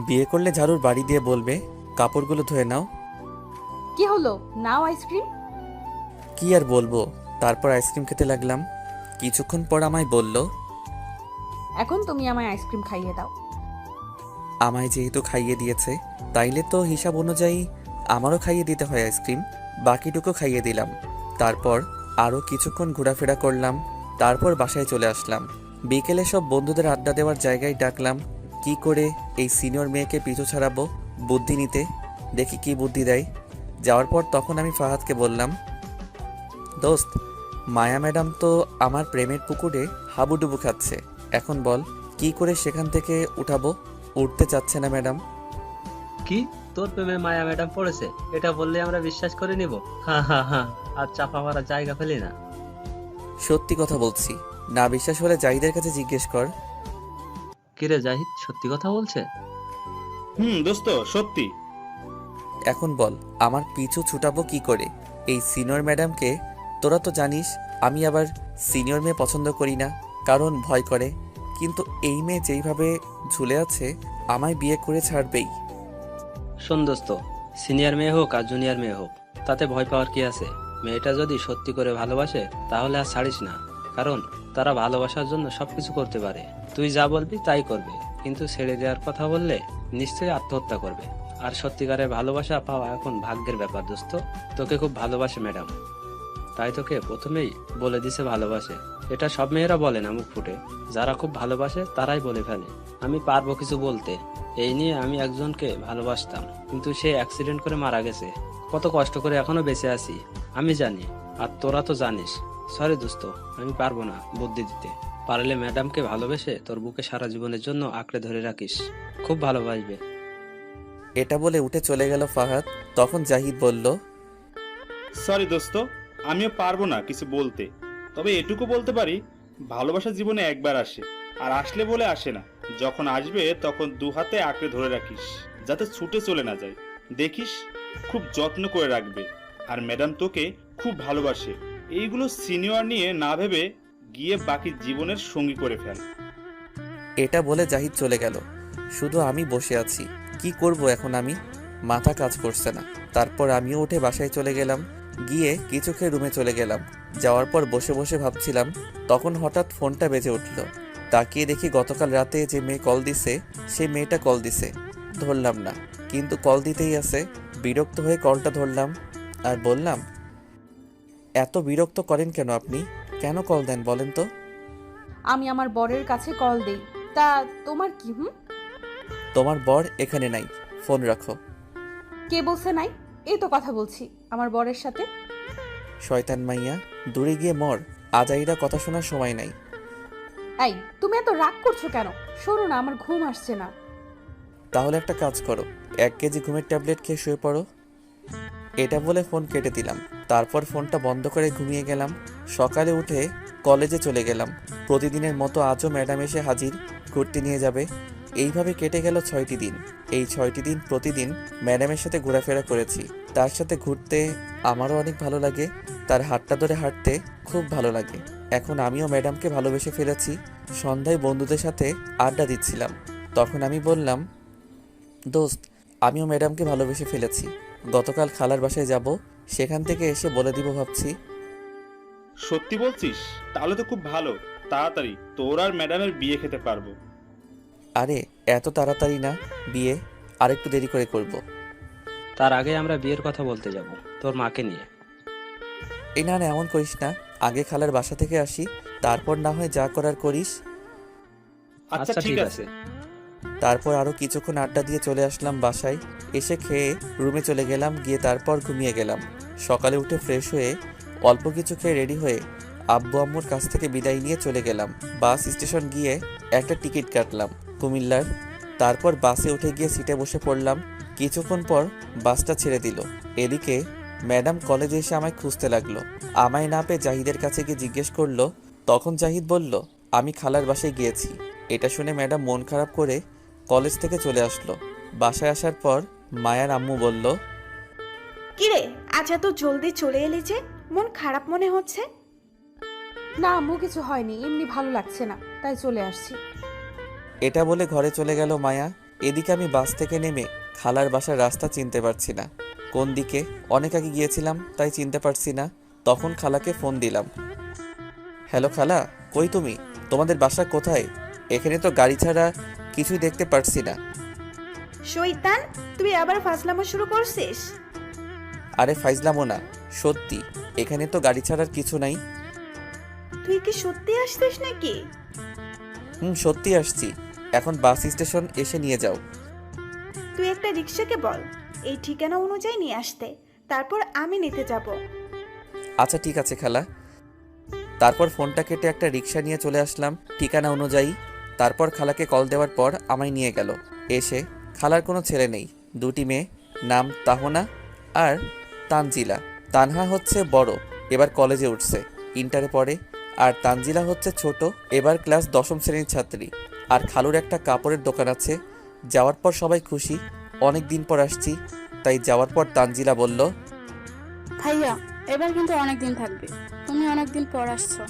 বিয়ে করলে ঝাড়ুর বাড়ি দিয়ে বলবে কাপড়গুলো ধুয়ে নাও। কি হলো, নাও আইসক্রিম। কি আর বলবো, তারপর আইসক্রিম খেতে লাগলাম। কিছুক্ষণ পর আমায় বলল, এখন তুমি আমায় আইসক্রিম খাইয়ে দাও। আমায় যেহেতু খাইয়ে দিয়েছে, তাইলে তো হিসাব অনুযায়ী আমারও খাইয়ে দিতে হয় আইসক্রিম। বাকিটুকু খাইয়ে দিলাম। তারপর আরও কিছুক্ষণ ঘোরাফেরা করলাম, তারপর বাসায় চলে আসলাম। বিকেলে সব বন্ধুদের আড্ডা দেওয়ার জায়গায় ডাকলাম, কি করে এই সিনিয়র মেয়েকে পিছু ছাড়াবো বুদ্ধি নিতে, দেখি কি বুদ্ধি দেয়। যাওয়ার পর তখন আমি ফাহাদকে বললাম, দোস্ত, মায়া ম্যাডাম তো আমার প্রেমের পুকুরে হাবুডুবু খাচ্ছে, এখন বল কি করে সেখান থেকে উঠাবো। উঠতে চাচ্ছে না ম্যাডাম। কি, তোর প্রেমে মায়া ম্যাডাম পড়েছে? এটা বললে আমরা বিশ্বাস করে নিব? হা হা হা, আর চাপা মারার জায়গা ফেলি না। সত্যি কথা বলছি, না বিশ্বাস হলে জাহিদের কাছে জিজ্ঞেস কর। কিরে জাহিদ, সত্যি কথা বলছে? দোস্ত সত্যি। এখন বল আমার পিছু ছুটাবো কি করে এই সিনিয়র ম্যাডামকে। তোরা তো জানিস আমি আবার সিনিয়র মেয়ে পছন্দ করি না, কারণ ভয় করে। কিন্তু এই মেয়ে যেইভাবে ঝুলে আছে, আমায় বিয়ে করে ছাড়বেই। শোন দোস্ত, সিনিয়র মেয়ে হোক আর জুনিয়র মেয়ে হোক, তাতে ভয় পাওয়ার কি আছে? মেয়েটা যদি সত্যি করে ভালোবাসে তাহলে আর ছাড়িস না, কারণ তারা ভালোবাসার জন্য সবকিছু করতে পারে। তুই যা বলবি তাই করবে, কিন্তু ছেড়ে দেওয়ার কথা বললে নিশ্চয়ই আত্মহত্যা করবে। আর সত্যিকারের ভালোবাসা পাওয়া এখন ভাগ্যের ব্যাপার দোস্ত। তোকে খুব ভালোবাসে ম্যাডাম, তাই তোকে প্রথমেই বলে দিছে ভালোবাসে। এটা সব মেয়েরা বলে না মুখ ফুটে, যারা খুব ভালোবাসে তারাই বলে ফেলে। আমি পারবো কিছু বলতে, এই নিয়ে আমি একজনকে ভালোবাসতাম, কিন্তু সে অ্যাক্সিডেন্ট করে মারা গেছে। কত কষ্ট করে এখনো বেঁচে আছি আমি জানি, আর তোরা তো জানিস। সরি দোস্ত, আমি পারবো না বুদ্ধি দিতে। পারলে ম্যাডামকে ভালোবেসে তোর বুকে সারা জীবনের জন্য আঁকড়ে ধরে রাখিস, খুব ভালোবাসবে। এটা বলে উঠে চলে গেল ফাহাদ। তখন জাহিদ বলল, সরি দোস্ত, আমিও পারবো না কিছু বলতে, তবে এটুকু বলতে পারি, ভালোবাসা জীবনে একবার আসে, আর আসলে বলে আসে না। যখন আসবে তখন দু হাতে আঁকড়ে ধরে রাখিস, যাতে ছুটে চলে না যায়। দেখিস খুব যত্ন করে রাখবে। আর ম্যাডাম তোকে খুব ভালোবাসে, এইগুলো সিনিয়র নিয়ে না ভেবে গিয়ে বাকি জীবনের সঙ্গী করে ফেল। এটা বলে জাহিদ চলে গেল। শুধু আমি বসে আছি। কি করব এখন আমি? মাথা কাজ করছে না। তারপর আমিও উঠে বাসায় চলে গেলাম। গিয়ে কিছু খেয়ে রুমে চলে গেলাম। যাওয়ার পর বসে বসে ভাবছিলাম, তখন হঠাৎ ফোনটা বেজে উঠল। তাকিয়ে দেখি গতকাল রাতে যে মেয়ে কল দিছে, সেই মেয়েটা কল দিছে। ধরলাম না, কিন্তু কল দিতেই আছে। বিরক্ত হয়ে কলটা ধরলাম আর বললাম, এত বিরক্ত করেন কেন আপনি? কেন কল দেন বলেন তো? আমি আমার বরের কাছে কল দেই, তা তোমার কি? তোমার বর এখানে নাই, ফোন রাখো। কে বলছে নাই? এই তো কথা বলছি আমার বরের সাথে। শয়তান মাইয়া, দূরে গিয়ে মর। আজাইরা কথা শোনার সময় নাই। এই, তুমি এত রাগ করছো কেন? শোনো না, আমার ঘুম আসছে না। তাহলে একটা কাজ করো, 1 কেজি ঘুমের ট্যাবলেট খেয়ে শুয়ে পড়ো। এটা বলে ফোন কেটে দিলাম। তারপর ফোনটা বন্ধ করে ঘুমিয়ে গেলাম। সকালে উঠে কলেজে চলে গেলাম। প্রতিদিনের মতো আজও ম্যাডাম এসে হাজির, ঘুরতে নিয়ে যাবে। এইভাবে কেটে গেল 6টি দিন। এই 6টি দিন প্রতিদিন ম্যাডামের সাথে ঘোরাফেরা করেছি। তার সাথে ঘুরতে আমারও অনেক ভালো লাগে, তার হাতটা ধরে হাঁটতে খুব ভালো লাগে। এখন আমিও ম্যাডামকে ভালোবেসে ফেলেছি। সন্ধ্যায় বন্ধুদের সাথে আড্ডা দিচ্ছিলাম। তখন আমি বললাম, দোস্ত, আমিও ম্যাডামকে ভালোবেসে ফেলেছি। গতকাল খালার বাসায় যাব, সেখান থেকে এসে বলে দিব ভাবছি। সত্যি বলছিস? তাহলে তো খুব ভালো। তাড়াতাড়ি তোর আর ম্যাডামের বিয়ে খেতে পারবো। আরে এত তাড়াতাড়ি না, বিয়ে আরেকটু দেরি করে করব। তার আগে আমরা বিয়ের কথা বলতে যাব, তোর মাকে নিয়ে। এই না না, এমন করিস না। আগে খালার বাসা থেকে আসি, তারপর না হয় যা করার করিস। আচ্ছা ঠিক আছে। তারপর আরও কিছুক্ষণ আড্ডা দিয়ে চলে আসলাম বাসায়। এসে খেয়ে রুমে চলে গেলাম, গিয়ে তারপর ঘুমিয়ে গেলাম। সকালে উঠে ফ্রেশ হয়ে অল্প কিছু খেয়ে রেডি হয়ে আব্বু আম্মুর কাছ থেকে বিদায় নিয়ে চলে গেলাম। বাস স্টেশন গিয়ে একটা টিকিট কাটলাম কুমিল্লার। তারপর বাসে উঠে গিয়ে সিটে বসে পড়লাম। কিছুক্ষণ পর বাসটা ছেড়ে দিল। এদিকে ম্যাডাম কলেজে এসে আমায় খুঁজতে লাগলো। আমায় না পেয়ে জাহিদের কাছে গিয়ে জিজ্ঞেস করলো। তখন জাহিদ বলল, আমি খালার বাসায় গিয়েছি। এটা শুনে ম্যাডাম মন খারাপ করে কলেজ থেকে চলে আসলো। বাসায় আসার পর মায়ার আম্মু বলল, কিরে, আজ এত জলদি চলে এলি যে? মন খারাপ মনে হচ্ছে। না আম্মু, কিছু হয়নি, এমনি ভালো লাগছে না, তাই চলে আসছি। এটা বলে ঘরে চলে গেল মায়া। এদিকে আমি বাস থেকে নেমে খালার বাসার রাস্তা চিনতে পারছি না, কোন দিকে। অনেক আগে গিয়েছিলাম তাই চিনতে পারছি না। তখন খালাকে ফোন দিলাম। হ্যালো খালা, কই তুমি? তোমাদের বাসা কোথায়? এখানে তো গাড়ি ছাড়া কিছুই দেখতে পারছি না। শয়তান, তুই আবার ফাজলামো শুরু করছিস? আরে ফাইজলামো না, সত্যি এখানে তো গাড়ি ছাড়ার কিছু নাই। তুই কি সত্যি আসছিস নাকি? সত্যি আসছি। এখন বাস স্টেশন এসে নিয়ে যাও। তুই একটা রিক্সাকে বল এই ঠিকানা অনুযায়ী নিয়ে আসতে, তারপর আমি নিতে যাব। আচ্ছা ঠিক আছে খালা। তারপর ফোনটা কেটে একটা রিক্সা নিয়ে চলে আসলাম ঠিকানা অনুযায়ী। তারপর খালাকে কল দেওয়ার পর আমায় নিয়ে গেল। এসে খালার কোনো ছেলে নেই, 2টি মেয়ে, নাম তাহনা আর তানজিলা। তানহা হচ্ছে বড়, এবার কলেজে উঠছে, ইন্টারে পড়ে। আর তানজিলা হচ্ছে ছোট, এবার ক্লাস 10ম শ্রেণীর ছাত্রী। আর খালুর একটা কাপড়ের দোকান আছে। যাওয়ার পর সবাই খুশি, অনেক দিন পর আসছি। তাই যাওয়ার পর তানজিলা বলল, ভাইয়া, এবার কিন্তু অনেক দিন থাকবে, তুমি অনেক দিন পর আসছো।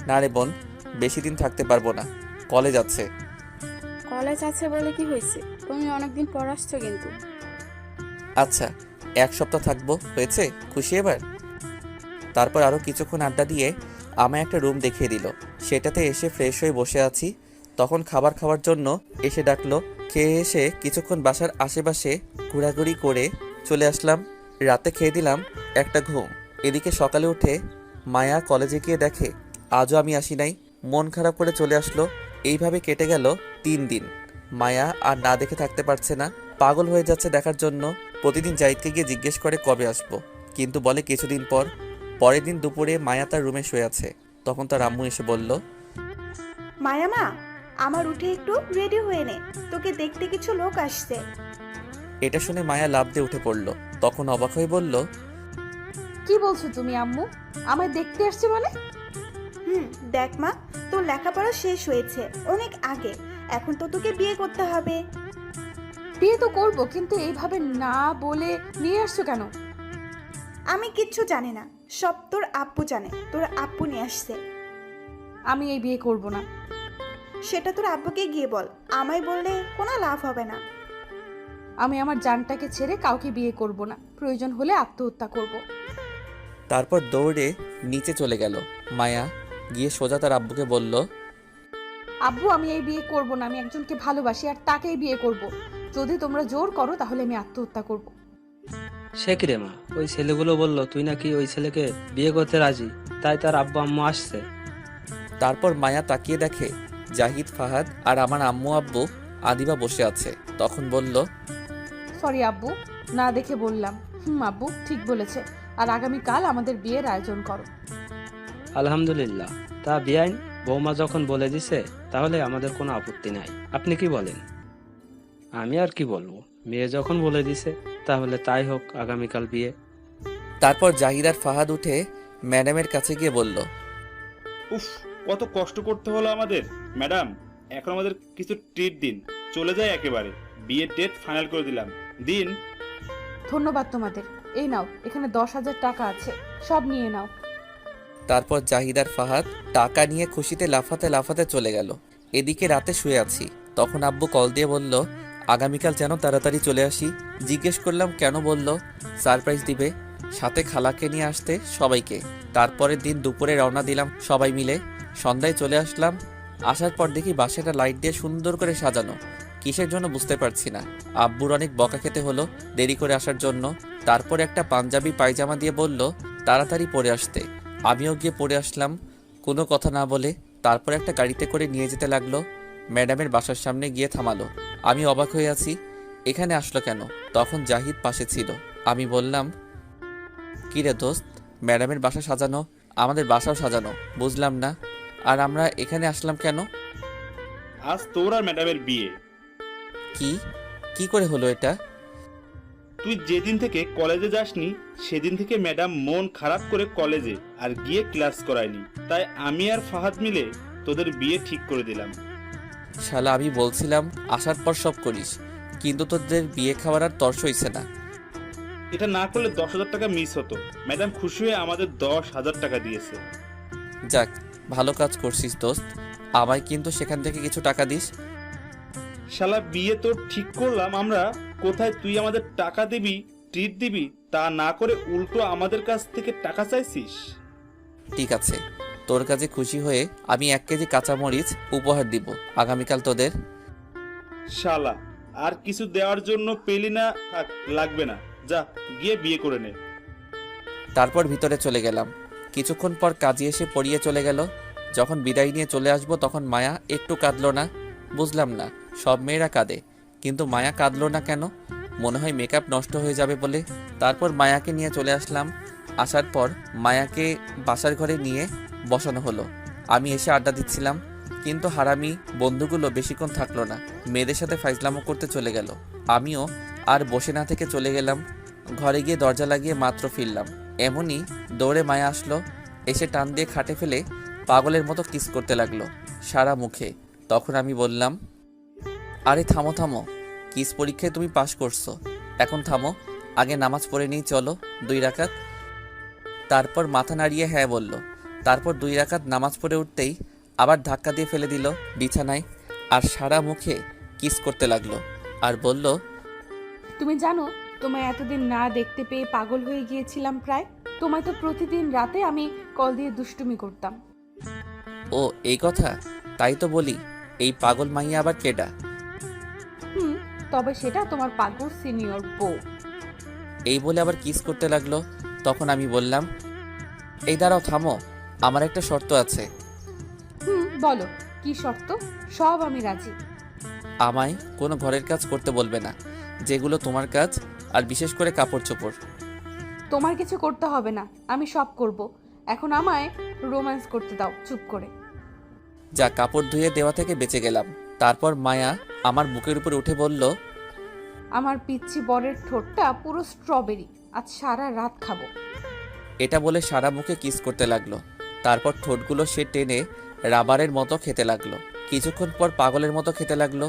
না রে বোন, বেশি দিন থাকতে পারবো না, কলেজ আছে। কলেজ আছে বলে কি হয়েছে, তুমি অনেক দিন পর আসছো কিন্তু। আচ্ছা 1 সপ্তাহ থাকবো, হয়েছে? খুশি এবার? তারপর আরও কিছুক্ষণ আড্ডা দিয়ে আমায় একটা রুম দেখিয়ে দিল। সেটাতে এসে ফ্রেশ হয়ে বসে আছি। তখন খাবার খাওয়ার জন্য এসে ডাকলো। খেয়ে এসে কিছুক্ষণ বাসার আশেপাশে ঘোরাঘুরি করে চলে আসলাম। রাতে খেয়ে দিলাম একটা ঘুম। এদিকে সকালে উঠে মায়া কলেজে গিয়ে দেখে আজও আমি আসি নাই। মন খারাপ করে চলে আসলো। এইভাবে কেটে গেল 3 দিন। মায়া আর না দেখে থাকতে পারছে না, পাগল হয়ে যাচ্ছে দেখার জন্য। প্রতিদিন জাহিদকে গিয়ে জিজ্ঞেস করে কবে আসবো, কিন্তু বলে কিছুদিন পর। পরের দিন দুপুরে মায়া তার রুমে শুয়ে আছে। তখন তার আম্মু এসে বলল, মায়া মা, আমার উঠে একটু রেডি হয়ে নে, তোকে দেখতে কিছু লোক আসছে। এটা শুনে মায়া লাফ দিয়ে উঠে পড়ল। তখন অবাক হয়ে বলল, কি বলছো তুমি আম্মু? আমায় দেখতে আসছে মানে? দেখ মা, তোর লেখাপড়া শেষ হয়েছে অনেক আগে, এখন তো তোকে বিয়ে করতে হবে। বিয়ে তো করবো, কিন্তু এইভাবে না বলে নিয়ে আসছো কেন? আমি কিচ্ছু জানি না, সব তোর আব্বু জানে, তোর আব্বু নিয়ে আসছে। আমি এই বিয়ে করব না। সেটা তোর আব্বুকে গিয়ে বল, আমায় বললে কোনো লাভ হবে না। আমি আমার জানটাকে ছেড়ে কাউকে বিয়ে করব না, প্রয়োজন হলে আত্মহত্যা করব। তারপর দৌড়ে নিচে চলে গেল। মায়া গিয়ে সোজা তার আব্বুকে বলল, আব্বু, আমি এই বিয়ে করব না, আমি একজনকে ভালোবাসি আর তাকেই বিয়ে করব। যদি তোমরা জোর করো তাহলে আমি আত্মহত্যা করব। সে কি রে মা, ওই ছেলেগুলো বললো তুই নাকি ওই ছেলেকে বিয়ে করতে রাজি, তাই তার আব্বু আম্মু আসছে। তারপর মায়া তাকিয়ে দেখে জাহিদ, ফাহাদ আর আমার আম্মু আব্বু আদিবা বসে আছে। তখন বলল, সরি আব্বু, না দেখে বললাম। আব্বু ঠিক বলেছে, আর আগামীকাল আমাদের বিয়ের আয়োজন করো। আলহামদুলিল্লাহ, তা বিয়াইন বৌমা যখন বলে দিছে তাহলে আমাদের কোনো আপত্তি নাই। আপনি কি বলেন? আমি আর কি বলবো, মেয়ে যখন বলে দিছে তাহলে তাই হোক, আগামীকাল বিয়ে। তারপর জাহিদ আর ফাহাদ উঠে ম্যাডামের কাছে গিয়ে বলল, উফ, কত কষ্ট করতে হলো আমাদের। ম্যাডাম, এখন আমাদের কিছু ট্রিট দিন, চলে যায় একেবারে। বিয়ের ডেট ফাইনাল করে দিলাম, দিন। ধন্যবাদ তোমাদের। এই নাও, এখানে 10,000 টাকা আছে, সব নিয়ে নাও। তারপর জাহিদ আর ফাহাদ টাকা নিয়ে খুশিতে লাফাতে লাফাতে চলে গেল। এদিকে রাতে শুয়ে আছি, তখন আব্বু কল দিয়ে বলল, আগামীকাল যেন তাড়াতাড়ি চলে আসি। জিজ্ঞেস করলাম কেন, বলল সারপ্রাইজ দিবে, সাথে খালাকে নিয়ে আসতে সবাইকে। তারপরের দিন দুপুরে রওনা দিলাম সবাই মিলে। সন্ধ্যায় চলে আসলাম। আসার পর দেখি বাসাটা লাইট দিয়ে সুন্দর করে সাজানো। কিসের জন্য বুঝতে পারছি না। আব্বুর অনেক বকা খেতে হলো দেরি করে আসার জন্য। তারপর একটা পাঞ্জাবি পায়জামা দিয়ে বলল তাড়াতাড়ি পরে আসতে। আমিও গিয়ে পরে আসলাম কোনো কথা না বলে। তারপর একটা গাড়িতে করে নিয়ে যেতে লাগলো। ম্যাডামের বাসার সামনে গিয়ে থামালো। আমি অবাক হয়ে আছি, এখানে আসলো কেন? তখন জাহিদ পাশে ছিল। আমি বললাম, কি রে দোস্ত, ম্যাডামের বাসা সাজানো, আমাদের বাসাও সাজানো, বুঝলাম না। আর আমরা এখানে আসলাম কেন? আজ তোর আর ম্যাডামের বিয়ে। কি কি করে হলো এটা? তুই যেদিন থেকে কলেজে যাসনি সেদিন থেকে ম্যাডাম মন খারাপ করে কলেজে আর গিয়ে ক্লাস করায়নি, তাই আমি আর ফাহাদ মিলে তোদের বিয়ে ঠিক করে দিলাম। শালা, আমি বলছিলাম আসার পর সব করিস, কিন্তু তোদের বিয়ে খাওয়ার আর তর্স হইছে না। এটা না করলে 10,000 টাকা মিস হতো। ম্যাডাম খুশি হয়ে আমাদের 10,000 টাকা দিয়েছে। যাক, ভালো কাজ করছিস দোস্ত, আমায় কিন্তু সেখান থেকে কিছু টাকা দিস। শালা, বিয়ে তো ঠিক করলাম আমরা, কোথায় তুই আমাদের টাকা দিবি, ট্রিট দিবি, তা না করে উল্টো আমাদের কাছ থেকে টাকা চাইছিস। ঠিক আছে, তোর কাছে খুশি হয়ে আমি 1 কেজি কাঁচামরিচ উপহার দিব আগামীকাল তোদের। শালা, আর কিছু দেওয়ার জন্য পেলি না, থাক, লাগবে না, যা গিয়ে বিয়ে করে নে। তারপর ভিতরে চলে গেলাম। কিছুক্ষণ পর কাজী এসে পড়িয়ে চলে গেল। যখন বিদায় নিয়ে চলে আসবো তখন মায়া একটু কাঁদলো না। বুঝলাম না, সব মেয়েরা কাঁদে, কিন্তু মায়া কাঁদলো না কেন? মনে হয় মেকআপ নষ্ট হয়ে যাবে বলে। তারপর মায়াকে নিয়ে চলে আসলাম। আসার পর মায়াকে বাসার ঘরে নিয়ে বসানো হলো। আমি এসে আড্ডা দিচ্ছিলাম, কিন্তু হারামি বন্ধুগুলো বেশিক্ষণ থাকলো না, মেয়েদের সাথে ফাইজলামো করতে চলে গেল। আমিও আর বসে না থেকে চলে গেলাম। ঘরে গিয়ে দরজা লাগিয়ে মাত্র ফিরলাম, এমনই দৌড়ে মায়া আসলো। এসে টান দিয়ে খাটে ফেলে পাগলের মতো কিস করতে লাগলো সারা মুখে। তখন আমি বললাম, আরে থামো থামো, কিস পরীক্ষায় তুমি পাশ করছো, এখন থামো, আগে নামাজ পড়ে নিই, চলো 2 রাকাত। তারপর মাথা নাড়িয়ে হ্যাঁ বলল। তারপর 2 রাকাত নামাজ পড়ে উঠতেই আবার ধাক্কা দিয়ে ফেলে দিল বিছানায়, আর সারা মুখে কিস করতে লাগলো আর বলল, তুমি জানো, তোমায় এতদিন না দেখতে পেয়ে পাগল হয়ে গিয়েছিলাম প্রায়। তোমায় তো প্রতিদিন রাতে আমি কল দিয়ে দুষ্টুমি করতাম। ও এই কথা, তাই তো বলি এই পাগল মাইয়া আবার কেডা? তবে সেটা তোমার পাগল সিনিয়র বউ। এই বলে আবার কিস করতে লাগলো। তখন আমি বললাম, এই দাঁড়াও, থামো, আমার একটা শর্ত আছে। বলো, কি শর্ত? সব আমি রাজি। আমায় কোনো ঘরের কাজ করতে বলবে না, যেগুলো তোমার কাজ, আর বিশেষ করে কাপড় চোপড়। তোমার কিছু করতে হবে না, আমি সব করব। এখন আমায় রোম্যান্স করতে দাও চুপ করে। যা, কাপড় ধুয়ে দেওয়া থেকে বেঁচে গেলাম। তারপর মায়া আমার বুকের উপর উঠে বলল, আমার পিচ্ছি বরের ঠোঁটটা পুরো স্ট্রবেরি, আজ সারা রাত খাবো। এটা বলে সারা মুখে কিস করতে লাগলো। তারপর ঠোঁটগুলো সে টেনে রাবারের মতো খেতে লাগলো। কিছুক্ষণ পর পাগলের মতো খেতে লাগলো।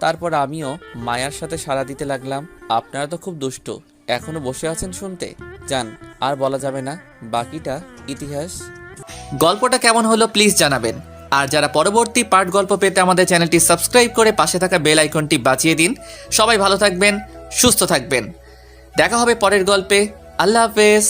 তারপর আমিও মায়ার সাথে সাড়া দিতে লাগলাম। আপনারা তো খুব দুষ্টু, এখনো বসে আছেন শুনতে? যান, আর বলা যাবে না, বাকিটা ইতিহাস। গল্পটা কেমন হলো প্লিজ জানাবেন, আর যারা পরবর্তী পার্ট গল্প পেতে আমাদের চ্যানেলটি সাবস্ক্রাইব করে পাশে থাকা বেল আইকনটি বাজিয়ে দিন। সবাই ভালো থাকবেন, সুস্থ থাকবেন। দেখা হবে পরের গল্পে। আল্লাহ হাফেজ।